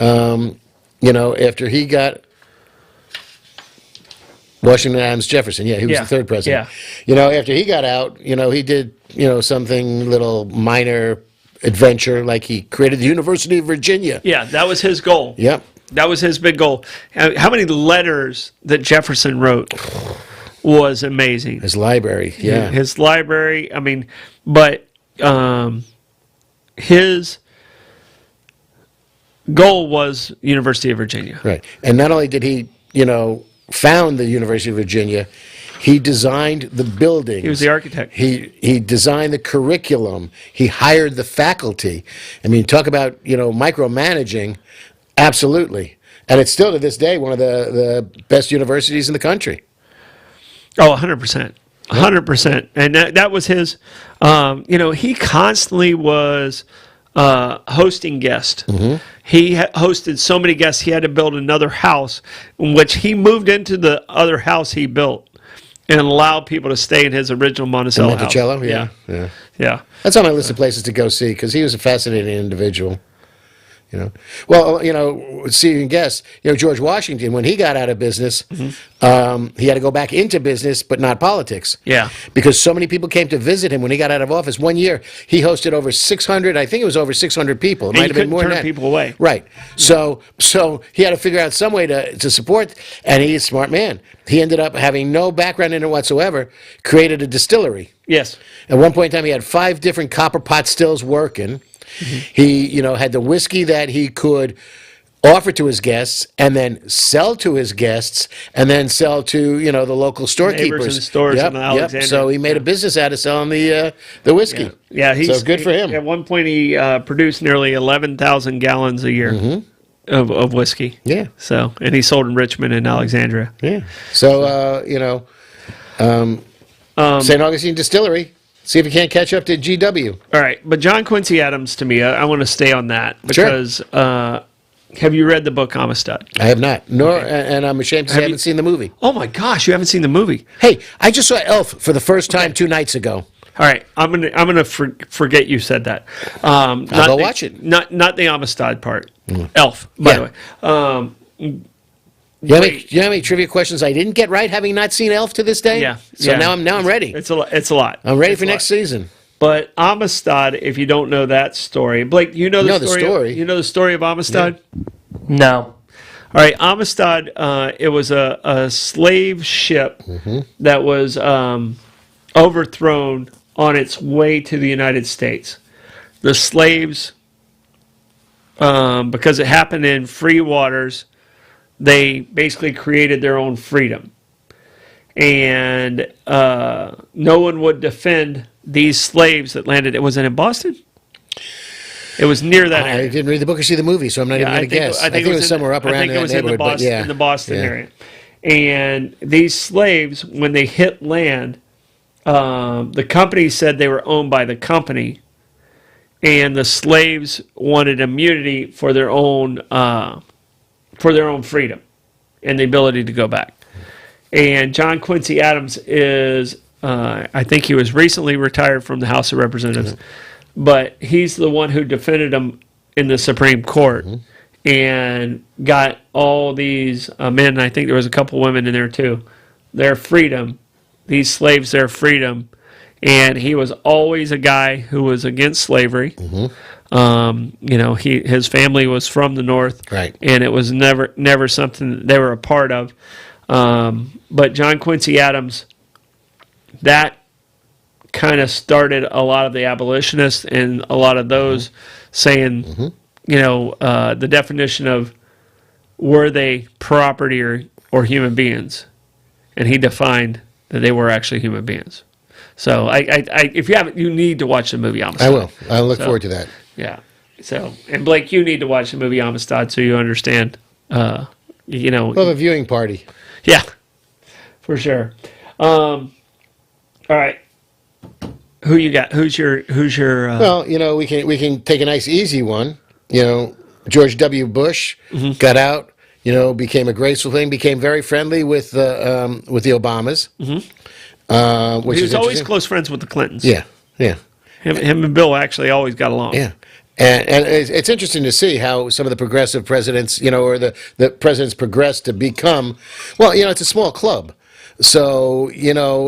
After he got Washington Adams Jefferson, he was the third president. Yeah. After he got out, he did, something little minor adventure, like he created the University of Virginia. Yeah, that was his goal. Yep. That was his big goal. How many letters that Jefferson wrote was amazing. His library, yeah. His library, but his goal was University of Virginia. Right. And not only did he, found the University of Virginia, he designed the buildings. He was the architect. He designed the curriculum. He hired the faculty. Talk about, micromanaging. Absolutely. And it's still to this day one of the best universities in the country. Oh, 100%. 100%. And that was his, he constantly was hosting guests. Mm-hmm. He hosted so many guests, he had to build another house, in which he moved into the other house he built and allowed people to stay in his original Monticello house. Monticello, yeah. That's on my list of places to go see, because he was a fascinating individual. Well, seeing guests, George Washington, when he got out of business, he had to go back into business, but not politics. Yeah. Because so many people came to visit him when he got out of office. One year, he hosted over 600, I think it was over 600 people. It might have been more than that. People away. Right. So he had to figure out some way to support, and he's a smart man. He ended up having no background in it whatsoever, created a distillery. Yes. At one point in time, he had 5 different copper pot stills working. Mm-hmm. He, had the whiskey that he could offer to his guests, and then sell to his guests, and then sell to the local storekeepers. Neighbors and stores in Alexandria. So he made a business out of selling the whiskey. Yeah, so good for him. At one point, he produced nearly 11,000 gallons a year of whiskey. Yeah. So, and he sold in Richmond and Alexandria. Yeah. So St. Augustine Distillery. See if you can't catch up to GW. All right, but John Quincy Adams, to me, I want to stay on that because have you read the book Amistad? I have not. And I'm ashamed to say I haven't seen the movie. Oh my gosh, you haven't seen the movie? Hey, I just saw Elf for the first time 2 nights ago. All right, I'm gonna forget you said that. I'll go watch it. Not the Amistad part. Elf, by the way. You know how many trivia questions I didn't get right, having not seen Elf to this day? Yeah. So now I'm ready. It's a lot. I'm ready for next season. But Amistad, if you don't know that story, Blake, you know the story. You know the story of Amistad? Yeah. No. All right, Amistad. It was a slave ship that was overthrown on its way to the United States. The slaves, because it happened in free waters, they basically created their own freedom. And no one would defend these slaves that landed. Was it in Boston? It was near that area. I didn't read the book or see the movie, so I'm not even going to guess. I think it was somewhere up around that neighborhood. In the Boston area. And these slaves, when they hit land, the company said they were owned by the company, and the slaves wanted immunity for their own freedom and the ability to go back. And John Quincy Adams is, I think he was recently retired from the House of Representatives, but he's the one who defended them in the Supreme Court and got all these men, I think there was a couple women in there too, their freedom, these slaves their freedom. And he was always a guy who was against slavery. His family was from the North, right, and it was never something that they were a part of. But John Quincy Adams, that kind of started a lot of the abolitionists and a lot of those saying, the definition of were they property or human beings, and he defined that they were actually human beings. So if you haven't, you need to watch the movie Amistad. I will. I look forward to that. Yeah. So, and Blake, you need to watch the movie Amistad so you understand. We'll have a viewing party. Yeah, for sure. All right. Who you got? Who's your? Well, we can take a nice easy one. George W. Bush got out. Became a graceful thing. Became very friendly with the Obamas. Which he is was always close friends with the Clintons. Yeah, yeah. Him and Bill actually always got along. Yeah. And it's interesting to see how some of the progressive presidents, or the presidents progressed to become, it's a small club. So,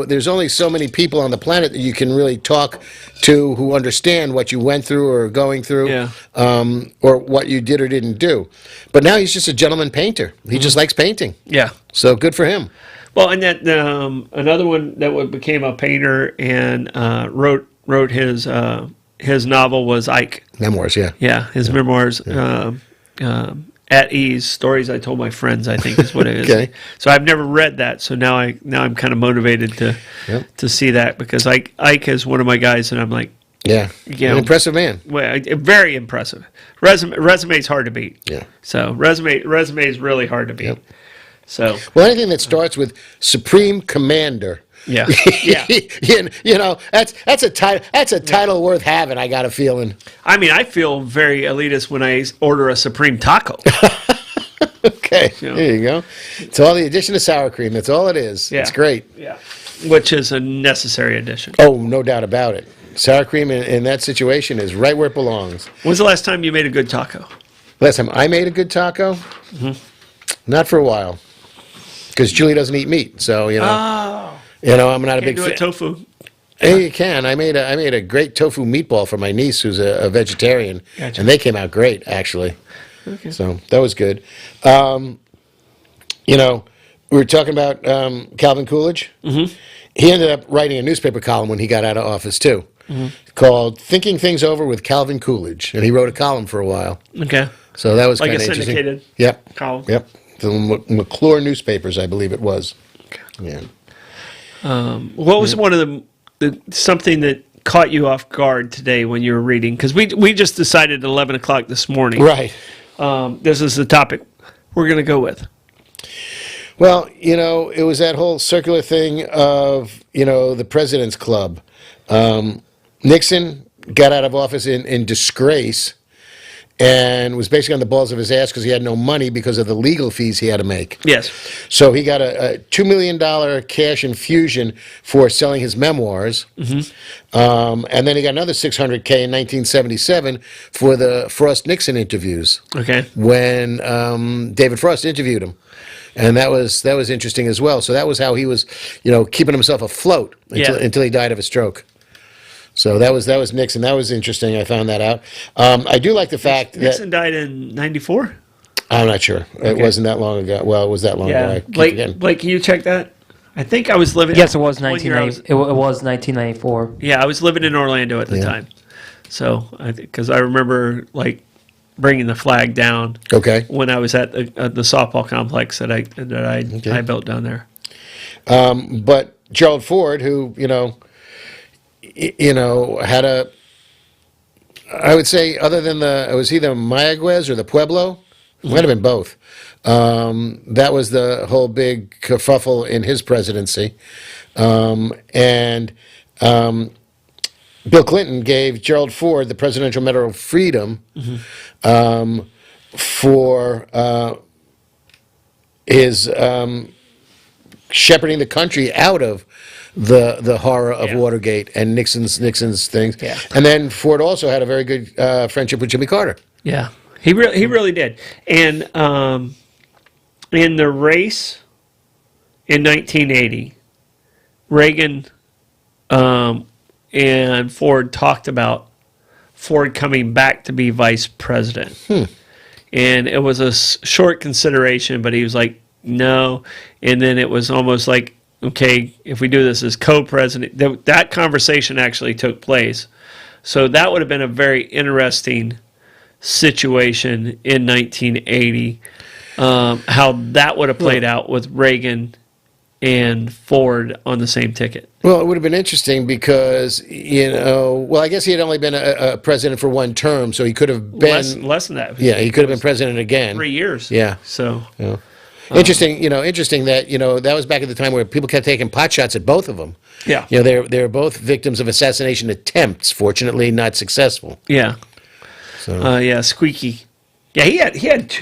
there's only so many people on the planet that you can really talk to who understand what you went through or are going through, or what you did or didn't do. But now he's just a gentleman painter. He just likes painting. Yeah. So good for him. Well, and that another one that became a painter and wrote his novel was Ike. Memoirs, yeah. Yeah, his memoirs. At Ease, Stories I Told My Friends, I think is what it is. Okay. So I've never read that, so now I'm kind of motivated to see that, because Ike is one of my guys, and I'm like, an impressive man. Well, very impressive. Resume is hard to beat. Yeah. So resume is really hard to beat. Yep. So anything that starts with Supreme Commander. Yeah. That's a title. That's a title worth having. I got a feeling. I mean, I feel very elitist when I order a Supreme taco. Okay, there you go. It's all the addition of sour cream. That's all it is. Yeah. It's great. Yeah, which is a necessary addition. Oh, no doubt about it. Sour cream in that situation is right where it belongs. When's the last time you made a good taco? Last time I made a good taco? Not for a while, because Julie doesn't eat meat. So I'm not a big fan. Tofu. Hey, you can. I made a great tofu meatball for my niece, who's a vegetarian, Gotcha. and they came out great, actually. Okay. So that was good. We were talking about Calvin Coolidge. Mm-hmm. He ended up writing a newspaper column when he got out of office too, called "Thinking Things Over with Calvin Coolidge," and he wrote a column for a while. Okay. So that was like kind a of interesting. syndicated column. Yep. The McClure newspapers, I believe it was. Okay. Yeah. What was one of something that caught you off guard today when you were reading? Because we just decided at 11 o'clock this morning. Right. This is the topic we're going to go with. Well, it was that whole circular thing of, the President's Club. Nixon got out of office in disgrace and was basically on the balls of his ass because he had no money because of the legal fees he had to make. Yes. So he got a $2 million cash infusion for selling his memoirs. Mm-hmm. And then he got another $600K in 1977 for the Frost-Nixon interviews. Okay. When David Frost interviewed him. And that was interesting as well. So that was how he was, keeping himself afloat until he died of a stroke. So that was Nixon. That was interesting. I found that out. I do like the fact that Nixon died in 94. I'm not sure. It wasn't that long ago. Well, it was that long ago. Blake, can you check that? I think I was living. Yes, it was 1990. It was 1994. Yeah, I was living in Orlando at the time. So because I remember bringing the flag down. Okay. When I was at the softball complex that I built down there. But Gerald Ford, who had I would say, other than it was either Mayaguez or the Pueblo, Might have been both. That was the whole big kerfuffle in his presidency. And Bill Clinton gave Gerald Ford the Presidential Medal of Freedom for his shepherding the country out of the horror of Watergate and Nixon's things. Yeah. And then Ford also had a very good friendship with Jimmy Carter. Yeah, he really did. And in the race in 1980, Reagan and Ford talked about Ford coming back to be vice president. And it was a short consideration, but he was like, no. And then it was almost like, okay, if we do this as co-president, that conversation actually took place. So that would have been a very interesting situation in 1980, how that would have played out with Reagan and Ford on the same ticket. Well, it would have been interesting because, I guess he had only been a president for one term, so he could have been... Less than that. Yeah, he could have been president again. 3 years. Yeah. So... Yeah. Interesting that, that was back at the time where people kept taking pot shots at both of them. Yeah. They were both victims of assassination attempts, fortunately not successful. Yeah. So. Squeaky. Yeah, he had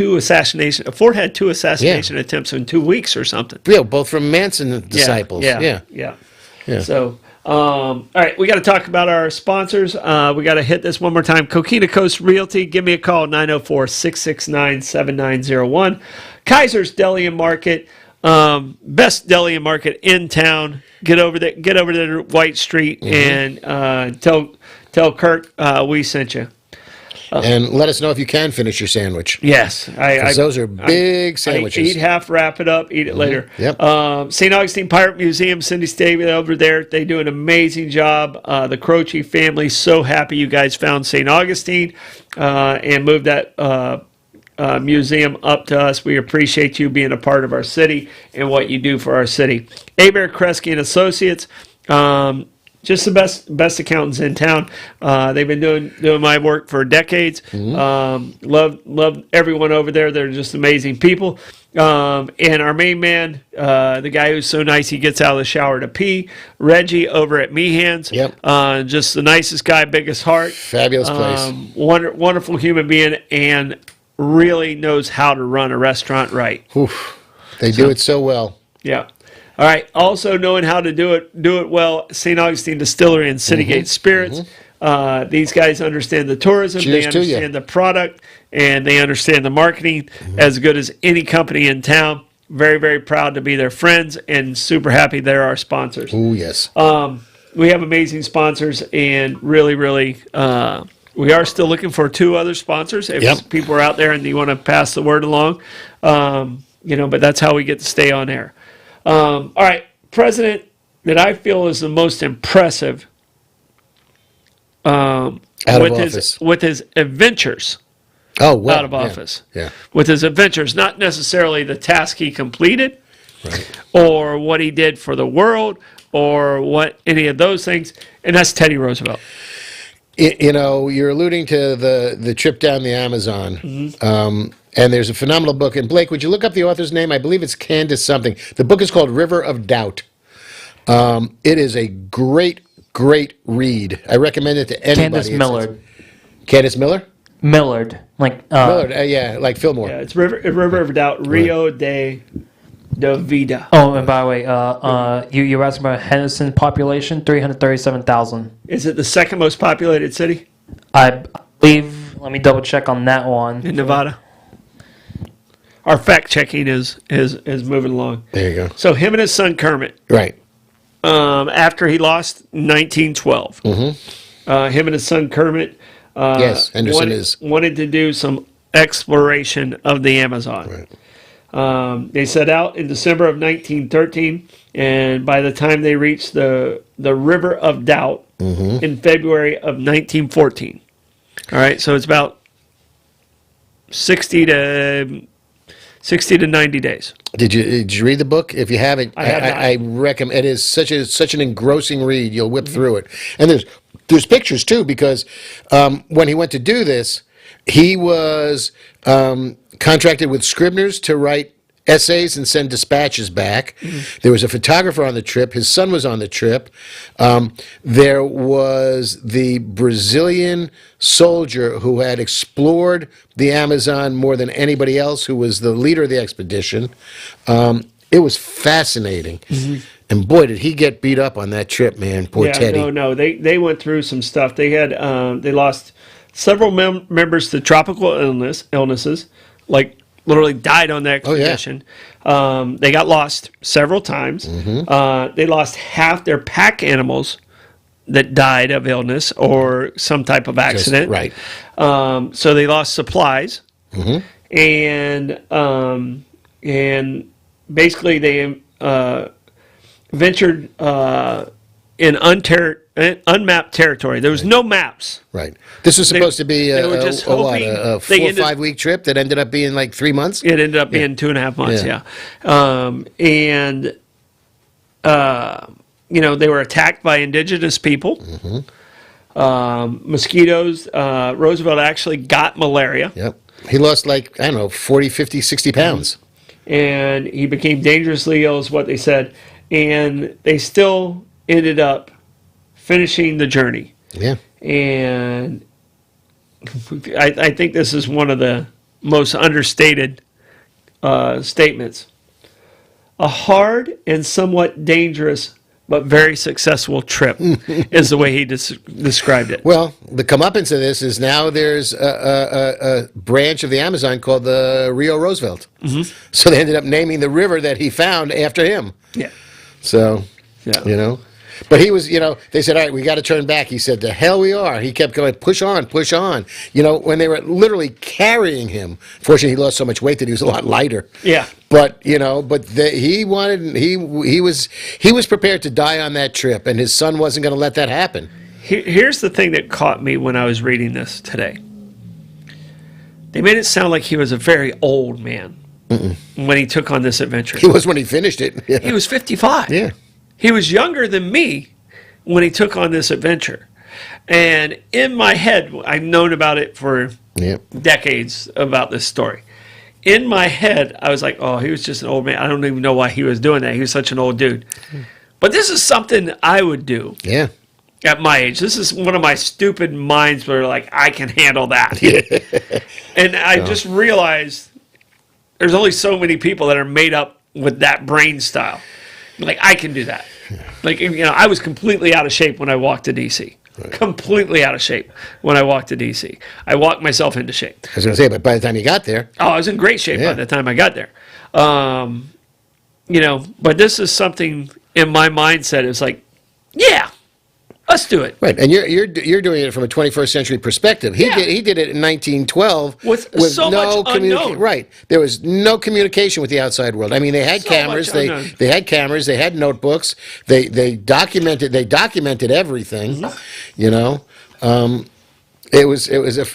Ford had two assassination attempts in 2 weeks or something. Yeah, both from Manson disciples. Yeah. So, all right, we got to talk about our sponsors. We got to hit this one more time. Coquina Coast Realty. Give me a call, 904-669-7901. Kaiser's Deli and Market. Best deli and market in town. Get over there to White Street and tell Kirk we sent you. And let us know if you can finish your sandwich. Yes. Because those are big sandwiches. I eat half, wrap it up, eat it later. Yep. St. Augustine Pirate Museum, Cindy Stavey over there. They do an amazing job. The Croce family, so happy you guys found St. Augustine and moved that museum up to us. We appreciate you being a part of our city and what you do for our city. Abare, Kresge and Associates. Just the best accountants in town. They've been doing my work for decades. Love everyone over there. They're just amazing people. And our main man, the guy who's so nice he gets out of the shower to pee, Reggie over at Meehan's. Yep. Just the nicest guy, biggest heart. Fabulous place. Wonderful human being, and really knows how to run a restaurant right. Oof. They do it so well. Yeah. All right. Also knowing how to do it well, St. Augustine Distillery and Citygate Spirits. These guys understand the tourism. Cheers they understand the product, and they understand the marketing as good as any company in town. Very, very proud to be their friends and super happy they're our sponsors. Oh, yes. We have amazing sponsors, and really, really, we are still looking for 2 other sponsors. If people are out there and you want to pass the word along, but that's how we get to stay on air. All right, president that I feel is the most impressive with his adventures. Oh, well, out of office. Yeah. With his adventures, not necessarily the task he completed, or what he did for the world, or what any of those things, and that's Teddy Roosevelt. You're alluding to the trip down the Amazon. And there's a phenomenal book. And Blake, would you look up the author's name? I believe it's Candace something. The book is called River of Doubt. It is a great, great read. I recommend it to anybody. Candace Millard. Candace Miller? Millard. Millard, like Fillmore. Yeah, it's River of Doubt, Rio de Vida. Oh, and by the way, you were asking about Henderson population, 337,000. Is it the second most populated city? I believe, let me double check on that one. In Nevada. Our fact checking is moving along. There you go. So him and his son Kermit. Right. After he lost in 1912, him and his son Kermit wanted to do some exploration of the Amazon. Right. They set out in December of 1913, and by the time they reached the River of Doubt in February of 1914. All right, so it's about 60 to 90 days. Did you read the book? If you haven't, I recommend. It is such an engrossing read. You'll whip through it, and there's pictures too, because when he went to do this, he was contracted with Scribners to write essays and send dispatches back. There was a photographer on the trip. His son was on the trip. There was the Brazilian soldier who had explored the Amazon more than anybody else, who was the leader of the expedition. It was fascinating. And boy, did he get beat up on that trip, man. Poor Teddy. No. They went through some stuff. They had they lost several members to tropical illnesses, like literally died on the expedition. They got lost several times. They lost half their pack animals that died of illness or some type of accident. Right. So they lost supplies, and basically they ventured in unmapped territory. There was no maps. Right. This was supposed to be they were just hoping a 4 or 5 week trip that ended up being like 3 months? It ended up being 2.5 months, yeah. They were attacked by indigenous people. Mosquitoes. Roosevelt actually got malaria. Yep. He lost 40, 50, 60 pounds. And he became dangerously ill is what they said. And they still ended up finishing the journey. Yeah. And I think this is one of the most understated statements. A hard and somewhat dangerous but very successful trip is the way he described it. Well, the comeuppance of this is now there's a branch of the Amazon called the Rio Roosevelt. So they ended up naming the river that he found after him. Yeah. So, But he was, they said, all right, we got to turn back. He said, the hell we are. He kept going, push on, push on. When they were literally carrying him. Fortunately, he lost so much weight that he was a lot lighter. Yeah. But, he was prepared to die on that trip, and his son wasn't going to let that happen. Here's the thing that caught me when I was reading this today. They made it sound like he was a very old man when he took on this adventure. He was when he finished it. Yeah. He was 55. Yeah. He was younger than me when he took on this adventure. And in my head, I've known about it for decades about this story. In my head, I was like, oh, he was just an old man. I don't even know why he was doing that. He was such an old dude. But this is something I would do. Yeah. At my age. This is one of my stupid minds where like, I can handle that. And I just realized there's only so many people that are made up with that brain style. Like, I can do that. Like, I was completely out of shape when I walked to D.C. Right. Completely out of shape when I walked to D.C. I walked myself into shape. I was going to say, but by the time you got there... Oh, I was in great shape by the time I got there. But this is something in my mindset. It's like, yeah, let's do it. Right, and you're doing it from a 21st century perspective. He did it in 1912 with so no much unknown. Right, there was no communication with the outside world. I mean, they had cameras, they had cameras, they had notebooks, they documented everything. It was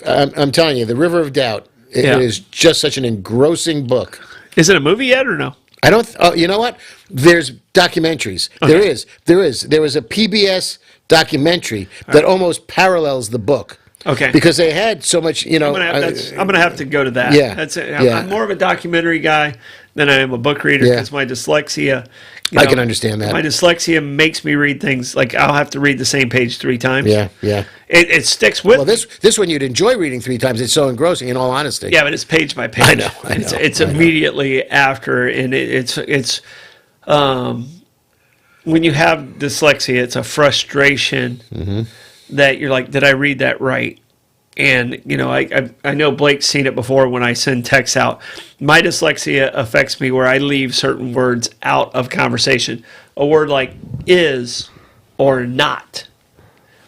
I'm telling you, The River of Doubt. It is just such an engrossing book. Is it a movie yet or no? I don't. You know what? There's documentaries. Okay. There was a PBS documentary that almost parallels the book. Okay. Because they had so much, I'm gonna have to go to that. Yeah. That's it. I'm more of a documentary guy than I am a book reader because my dyslexia. I can understand that. My dyslexia makes me read things like I'll have to read the same page 3 times. Yeah. It sticks with. Well, this one you'd enjoy reading 3 times. It's so engrossing. In all honesty. Yeah, but it's page by page. I know. It's immediately after, and it's when you have dyslexia, it's a frustration that you're like, did I read that right? And, I know Blake's seen it before when I send texts out. My dyslexia affects me where I leave certain words out of conversation. A word like is or not.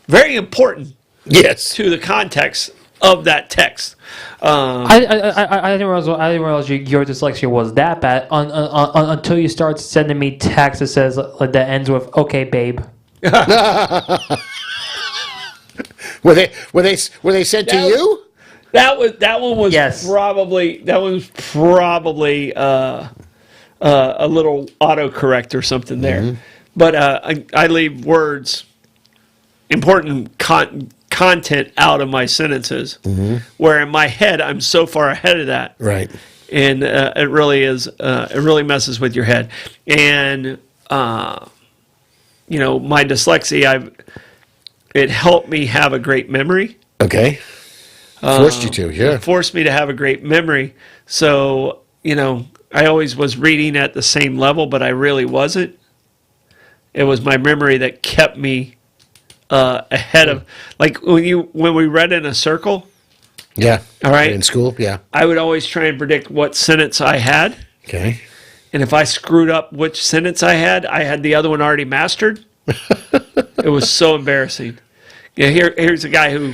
Very important to the context of that text. I didn't realize your dyslexia was that bad until you start sending me texts that says that ends with "Okay, babe." Were they sent to you? That one was probably a little autocorrect or something there. But I leave words, important content out of my sentences, where in my head I'm so far ahead of that. Right. And it really is. It really messes with your head. And my dyslexia, it helped me have a great memory. Okay. Forced you to, yeah. It forced me to have a great memory. So, I always was reading at the same level, but I really wasn't. It was my memory that kept me ahead of, like when we read in a circle. Yeah. All right. In school, yeah. I would always try and predict what sentence I had. Okay. And if I screwed up which sentence I had the other one already mastered. It was so embarrassing. Here's a guy who,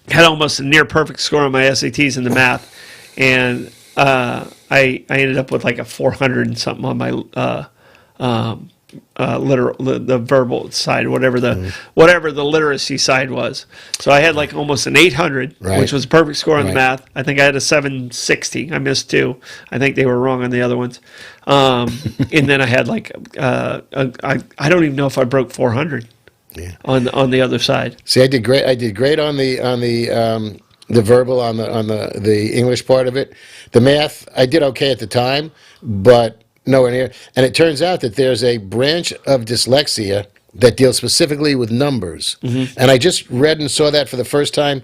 had almost a near perfect score on my SATs in the math, and I ended up with like a 400 and something on my the verbal side, whatever the literacy side was. So I had like almost an 800, which was a perfect score on the math. I think I had a 760. I missed 2. I think they were wrong on the other ones. And then I had like I don't even know if I broke 400. Yeah. On the other side. See, I did great. I did great on the verbal on the English part of it. The math, I did okay at the time, but nowhere near. And it turns out that there's a branch of dyslexia that deals specifically with numbers. Mm-hmm. And I just read and saw that for the first time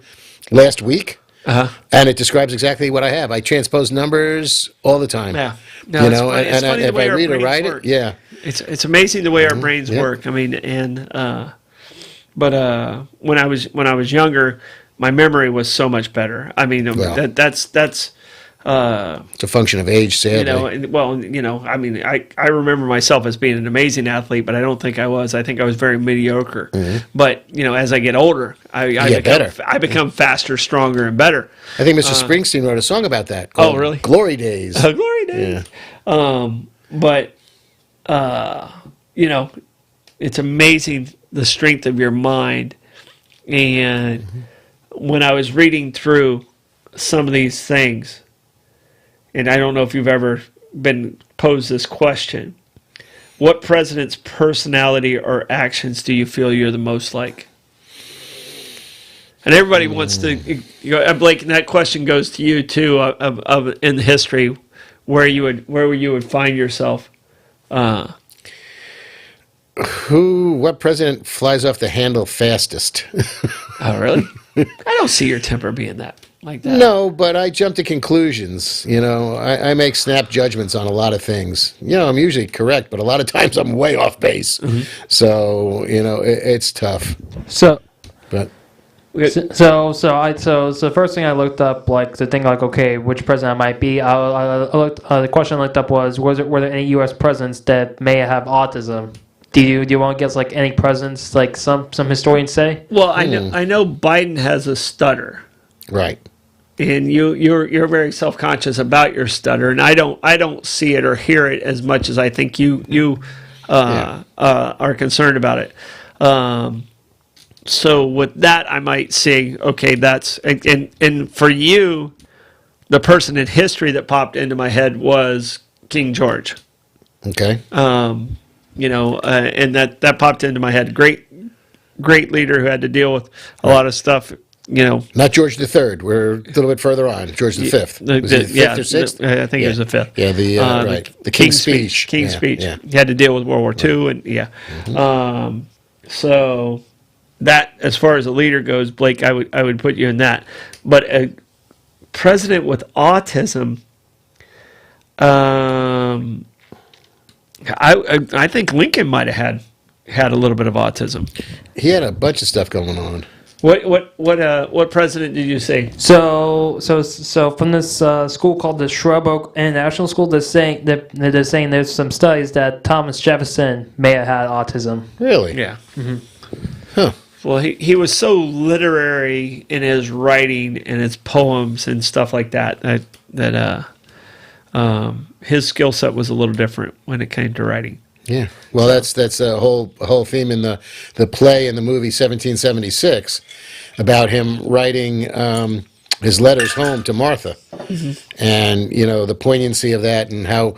last week. And it describes exactly what I have. I transpose numbers all the time. Yeah. No, it's funny. It's funny if I read or write it, yeah. It's amazing the way our brains work. I mean, and but when I was younger, my memory was so much better. I mean, that's it's a function of age, sadly. I mean, I remember myself as being an amazing athlete, but I don't think I was. I think I was very mediocre. Mm-hmm. But as I get older, I become faster, stronger, and better. I think Mr. Springsteen wrote a song about that. Oh, really? Glory Days. Glory Days. Yeah. But it's amazing the strength of your mind. And when I was reading through some of these things, and I don't know if you've ever been posed this question, what president's personality or actions do you feel you're the most like? And everybody wants to, Blake, and that question goes to you too, of in history, where you would find yourself. What president flies off the handle fastest? Oh, really? I don't see your temper being like that. No, but I jump to conclusions. I make snap judgments on a lot of things. I'm usually correct, but a lot of times I'm way off base. Mm-hmm. So, it's tough. So the first thing I looked up, like to think like, okay, which president I might be. The question I looked up were there any U.S. presidents that may have autism? Do you want to guess like any presidents, like some historians say? Well, I know Biden has a stutter, right? And you're very self-conscious about your stutter, and I don't see it or hear it as much as I think you are concerned about it. So with that, I might say, okay, that's and for you, the person in history that popped into my head was King George. Okay. And that popped into my head. Great leader who had to deal with a lot of stuff. Not George III. We're a little bit further on. George V. Was he the fifth or sixth? I think it was the fifth. Yeah, the King's Speech. King's Speech. Yeah. He had to deal with World War II, and Mm-hmm. So that, as far as a leader goes, Blake, I would put you in that. But a president with autism, I think Lincoln might have had a little bit of autism. He had a bunch of stuff going on. What president did you say? So from this school called the Shrub Oak International School, they're saying there's some studies that Thomas Jefferson may have had autism. Really? Yeah. Mm-hmm. Huh. Well, he was so literary in his writing and his poems and stuff like that his skill set was a little different when it came to writing. Yeah. Well, that's a whole theme in the play and the movie 1776 about him writing his letters home to Martha. Mm-hmm. And the poignancy of that, and how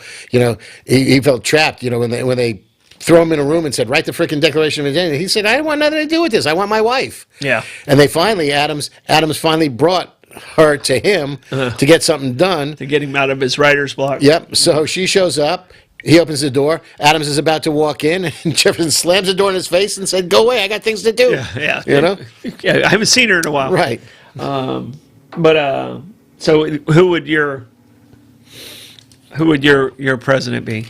he felt trapped when they throw him in a room and said, write the frickin' Declaration of Independence. He said, I want nothing to do with this. I want my wife. Yeah. And they finally, Adams finally brought her to him to get something done. To get him out of his writer's block. Yep. So she shows up. He opens the door. Adams is about to walk in, and Jefferson slams the door in his face and said, "Go away! I got things to do." Yeah. You know. Yeah, I haven't seen her in a while. Right. So who would your president be?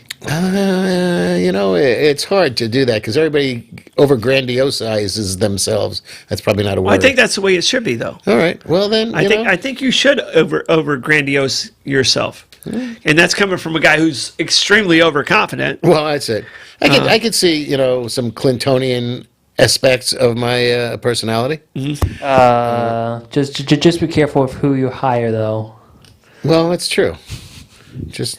It's hard to do that because everybody over grandiosizes themselves. That's probably not a word. Well, I think that's the way it should be, though. All right. Well, then I think you should over grandiose yourself, and that's coming from a guy who's extremely overconfident. Well, that's it. I could see some Clintonian aspects of my personality. Just be careful of who you hire, though. Well, that's true. Just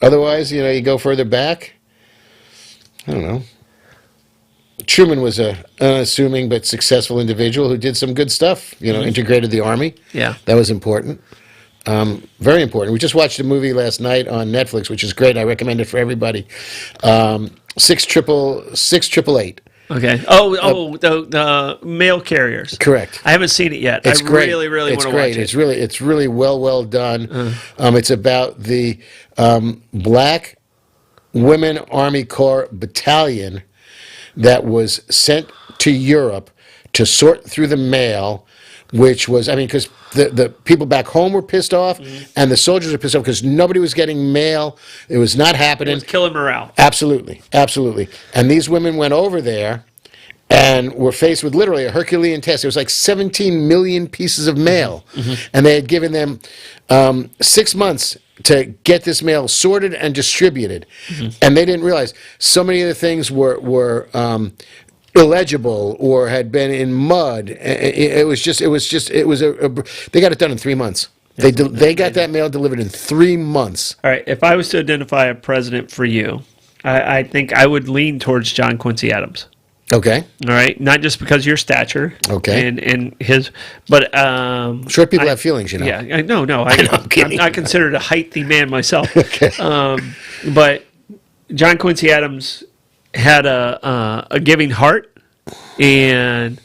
otherwise, you go further back. I don't know. Truman was a unassuming but successful individual who did some good stuff. Integrated the army. Yeah, that was important. Very important. We just watched a movie last night on Netflix, which is great. I recommend it for everybody. 688. Okay. The mail carriers. Correct. I haven't seen it yet. It's great. Really want to watch it. It's really well done. It's about the Black Women Army Corps Battalion that was sent to Europe to sort through the mail, which was, because the people back home were pissed off, and the soldiers were pissed off because nobody was getting mail. It was not happening. It was killing morale. Absolutely. And these women went over there and were faced with literally a Herculean task. It was like 17 million pieces of mail, and they had given them 6 months to get this mail sorted and distributed, and they didn't realize so many of the things were illegible or had been in mud. They got it done in 3 months. They got that mail delivered in 3 months. All right. If I was to identify a president for you, I think I would lean towards John Quincy Adams. Okay. All right. Not just because of your stature. Okay. And his, but short people have feelings, Yeah. No. I'm not considered a heighty man myself. Okay. But John Quincy Adams had a giving heart, and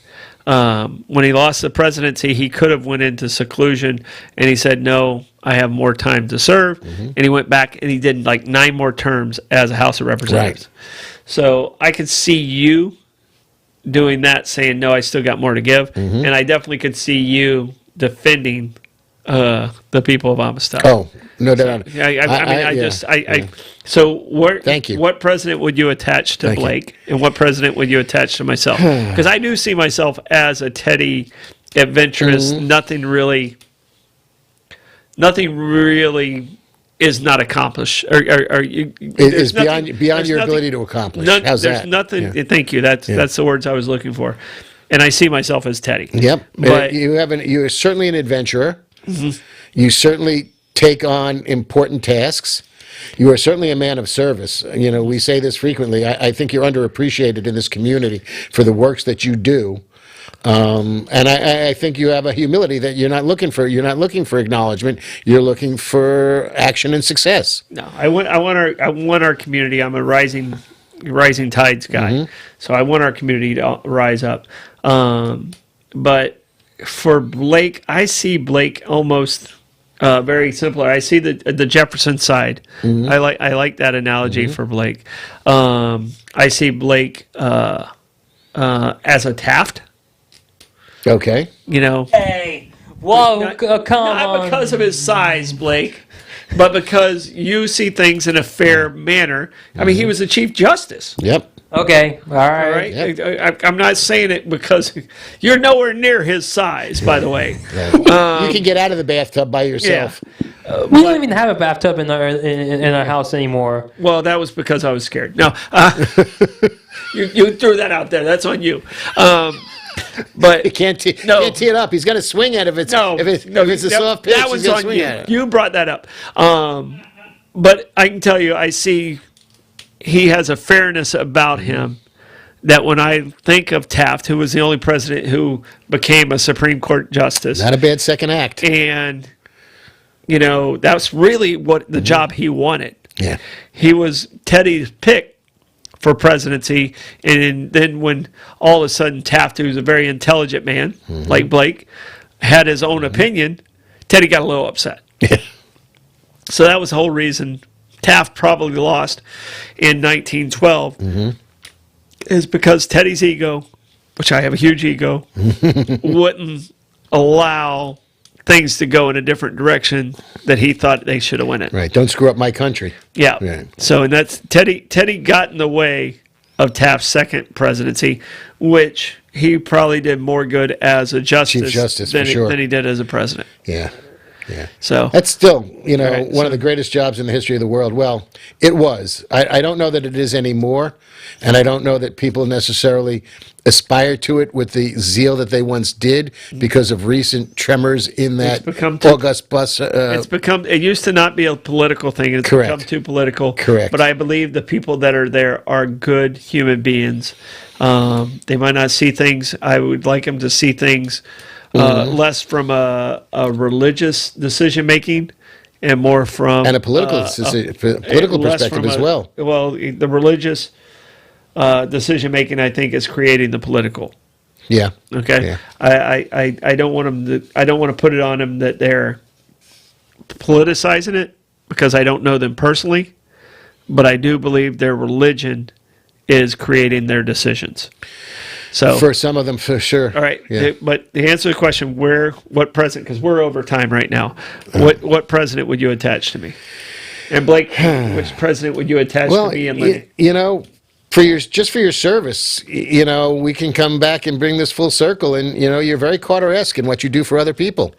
when he lost the presidency, he could have went into seclusion, and he said, "No, I have more time to serve," and he went back and he did like 9 more terms as a House of Representatives. Right. So I could see you doing that, saying, "No, I still got more to give," and I definitely could see you defending the people of Augustine. Oh, no doubt. Thank you. What president would you attach to Blake, and what president would you attach to myself? Because I do see myself as a Teddy, adventurous. Nothing really is not accomplished. It's beyond your ability to accomplish. How's there's that? nothing. Yeah. Thank you. That's the words I was looking for, and I see myself as Teddy. Yep. But you're certainly an adventurer. You certainly take on important tasks. You are certainly a man of service. We say this frequently. I think you're underappreciated in this community for the works that you do. And I think you have a humility that you're not looking for. You're not looking for acknowledgement. You're looking for action and success. No, I want our community. I'm a rising tides guy, so I want our community to rise up. But for Blake, I see Blake almost very simpler. I see the Jefferson side. I like that analogy for Blake. I see Blake as a Taft. Okay. Hey, whoa, come on. Not because of his size, Blake, but because you see things in a fair manner. I mean, he was the Chief Justice. Yep. Okay. All right. Yep. I'm not saying it because you're nowhere near his size, by the way. You can get out of the bathtub by yourself. Yeah. We don't even have a bathtub in our house anymore. Well, that was because I was scared. No, you threw that out there. That's on you. But he can't tee it up. He's got to swing at it. If it's a soft pitch, that one's on you. You brought that up. But I can tell you, I see he has a fairness about him that when I think of Taft, who was the only president who became a Supreme Court justice. Not a bad second act. And, that's really what the job he wanted. Yeah. He was Teddy's pick for presidency, and then when all of a sudden Taft, who's a very intelligent man like Blake, had his own opinion, Teddy got a little upset. Yeah. So that was the whole reason Taft probably lost in 1912, is because Teddy's ego, which I have a huge ego, wouldn't allow things to go in a different direction that he thought they should have went in. Right. Don't screw up my country. Yeah. Right. So, and that's Teddy got in the way of Taft's second presidency, which he probably did more good as a Chief Justice, than, for sure. than he did as a president. Yeah. Yeah. So That's still, Right, one of the greatest jobs in the history of the world. Well, it was. I don't know that it is anymore, and I don't know that people necessarily aspire to it with the zeal that they once did because of recent tremors in that become August bus. it used to not be a political thing. It's Correct. become too political. Correct. But I believe the people that are there are good human beings. They might not see things. I would like them to see things less from a religious decision making and more from and a political political less perspective from as well. Well, the religious decision making, I think, is creating the political. Yeah. Okay. Yeah. I don't want them to. I don't want to put it on them that they're politicizing it because I don't know them personally, but I do believe their religion is creating their decisions. So For some of them, for sure. all right, Yeah. but the answer to the question, what president? Because we're over time right now. What president would you attach to me? And Blake, which president would you attach to me and Lenny? For your service, we can come back and bring this full circle, and you're very Carter-esque in what you do for other people.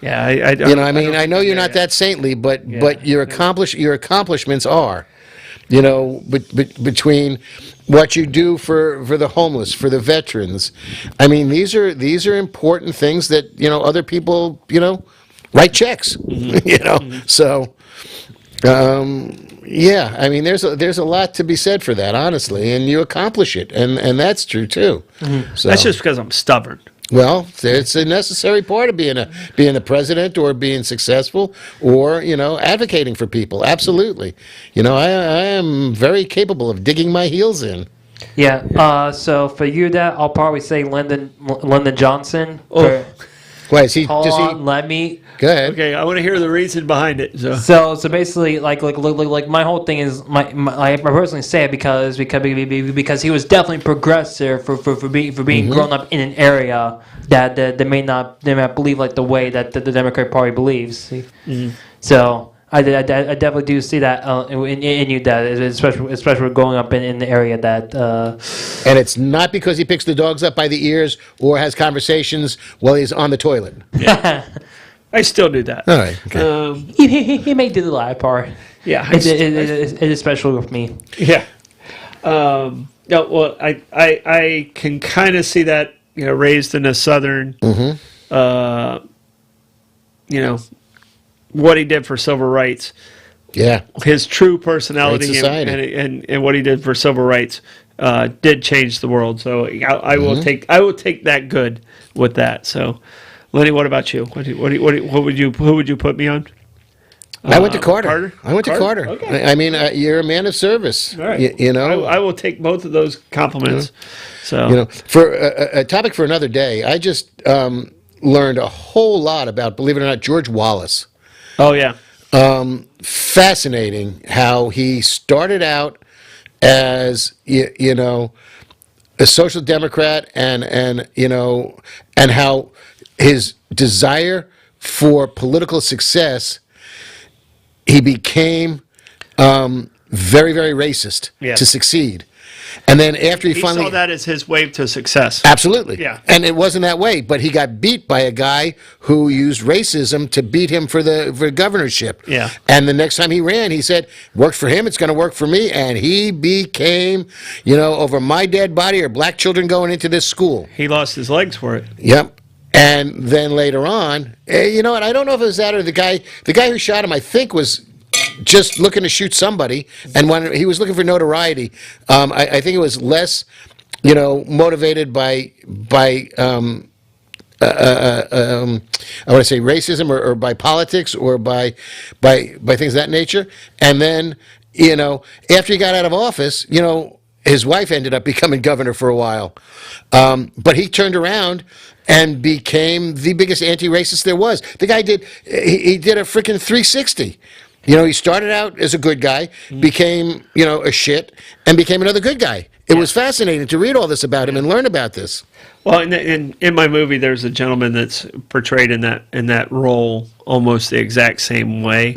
Yeah, I don't. I know you're not that saintly, but your accomplishments are, between what you do for the homeless, for the veterans. I mean, these are important things that other people write checks. So. Yeah, I mean, there's a lot to be said for that, honestly, and you accomplish it, and that's true too. So, That's just because I'm stubborn. well, it's a necessary part of being a president or being successful or advocating for people. Absolutely, I am very capable of digging my heels in. Yeah. So for you, that I'll probably say Lyndon Johnson. Why is he? Hold on, let me. Go ahead. Okay, I want to hear the reason behind it. So basically, like my whole thing is I personally say it because he was definitely progressive for being grown up in an area that they may not believe like the way that the Democratic Party believes. So I definitely do see that in you, that especially growing up in the area that. And it's not because he picks the dogs up by the ears or has conversations while he's on the toilet. I still do that. All right. Okay. He may do the latter part. Yeah, It is especially with me. yeah. No, well, I can kind of see that. Raised in a southern, what he did for civil rights. Yeah. His true personality Great society. and what he did for civil rights did change the world. So I will take that good with that. So, Lenny, what about you? Who would you put me on? I went to Carter. I went to Carter? Carter. Okay. I mean, you're a man of service. All right. I will take both of those compliments. So for a topic for another day, I just learned a whole lot about, believe it or not, George Wallace. Oh yeah. Fascinating how he started out as a social democrat, and how his desire for political success, he became very, very racist to succeed. And then after he finally saw that as his way to success. Absolutely. Yeah. And it wasn't that way, but he got beat by a guy who used racism to beat him for the governorship. Yeah. And the next time he ran, he said, worked for him, it's going to work for me. And he became, over my dead body or black children going into this school. He lost his legs for it. Yep. And then later on, I don't know if it was that or the guy who shot him, I think was just looking to shoot somebody, and when he was looking for notoriety, I think it was less, motivated by I want to say racism or by politics or by things of that nature. And then, after he got out of office, his wife ended up becoming governor for a while. But he turned around and became the biggest anti-racist there was. The guy he did a freaking 360. He started out as a good guy, became, a shit, and became another good guy. It was fascinating to read all this about him and learn about this. Well, in my movie, there's a gentleman that's portrayed in that role almost the exact same way.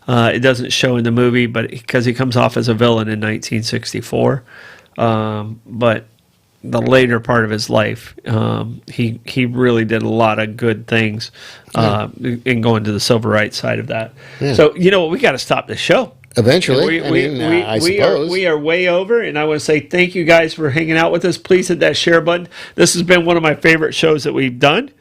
It doesn't show in the movie, but because he comes off as a villain in 1964, but the later part of his life, he really did a lot of good things in going to the civil rights side of that. Yeah. So we got to stop the show. Eventually, I suppose. We are way over, and I want to say thank you guys for hanging out with us. Please hit that share button. This has been one of my favorite shows that we've done.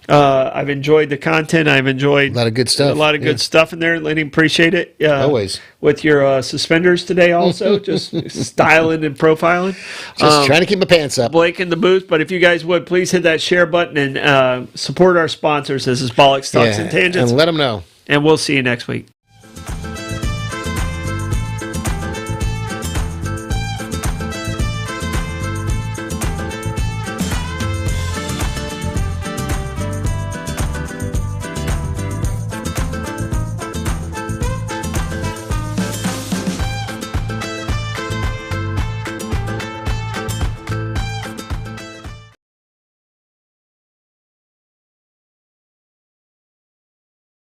I've enjoyed the content. I've enjoyed a lot of good stuff. A lot of good stuff in there. Lenny, appreciate it. Always. With your suspenders today also, just styling and profiling. Just trying to keep my pants up. Blake in the booth, but if you guys would, please hit that share button and support our sponsors. This is Bollox Talks and Tangents. And let them know. And we'll see you next week.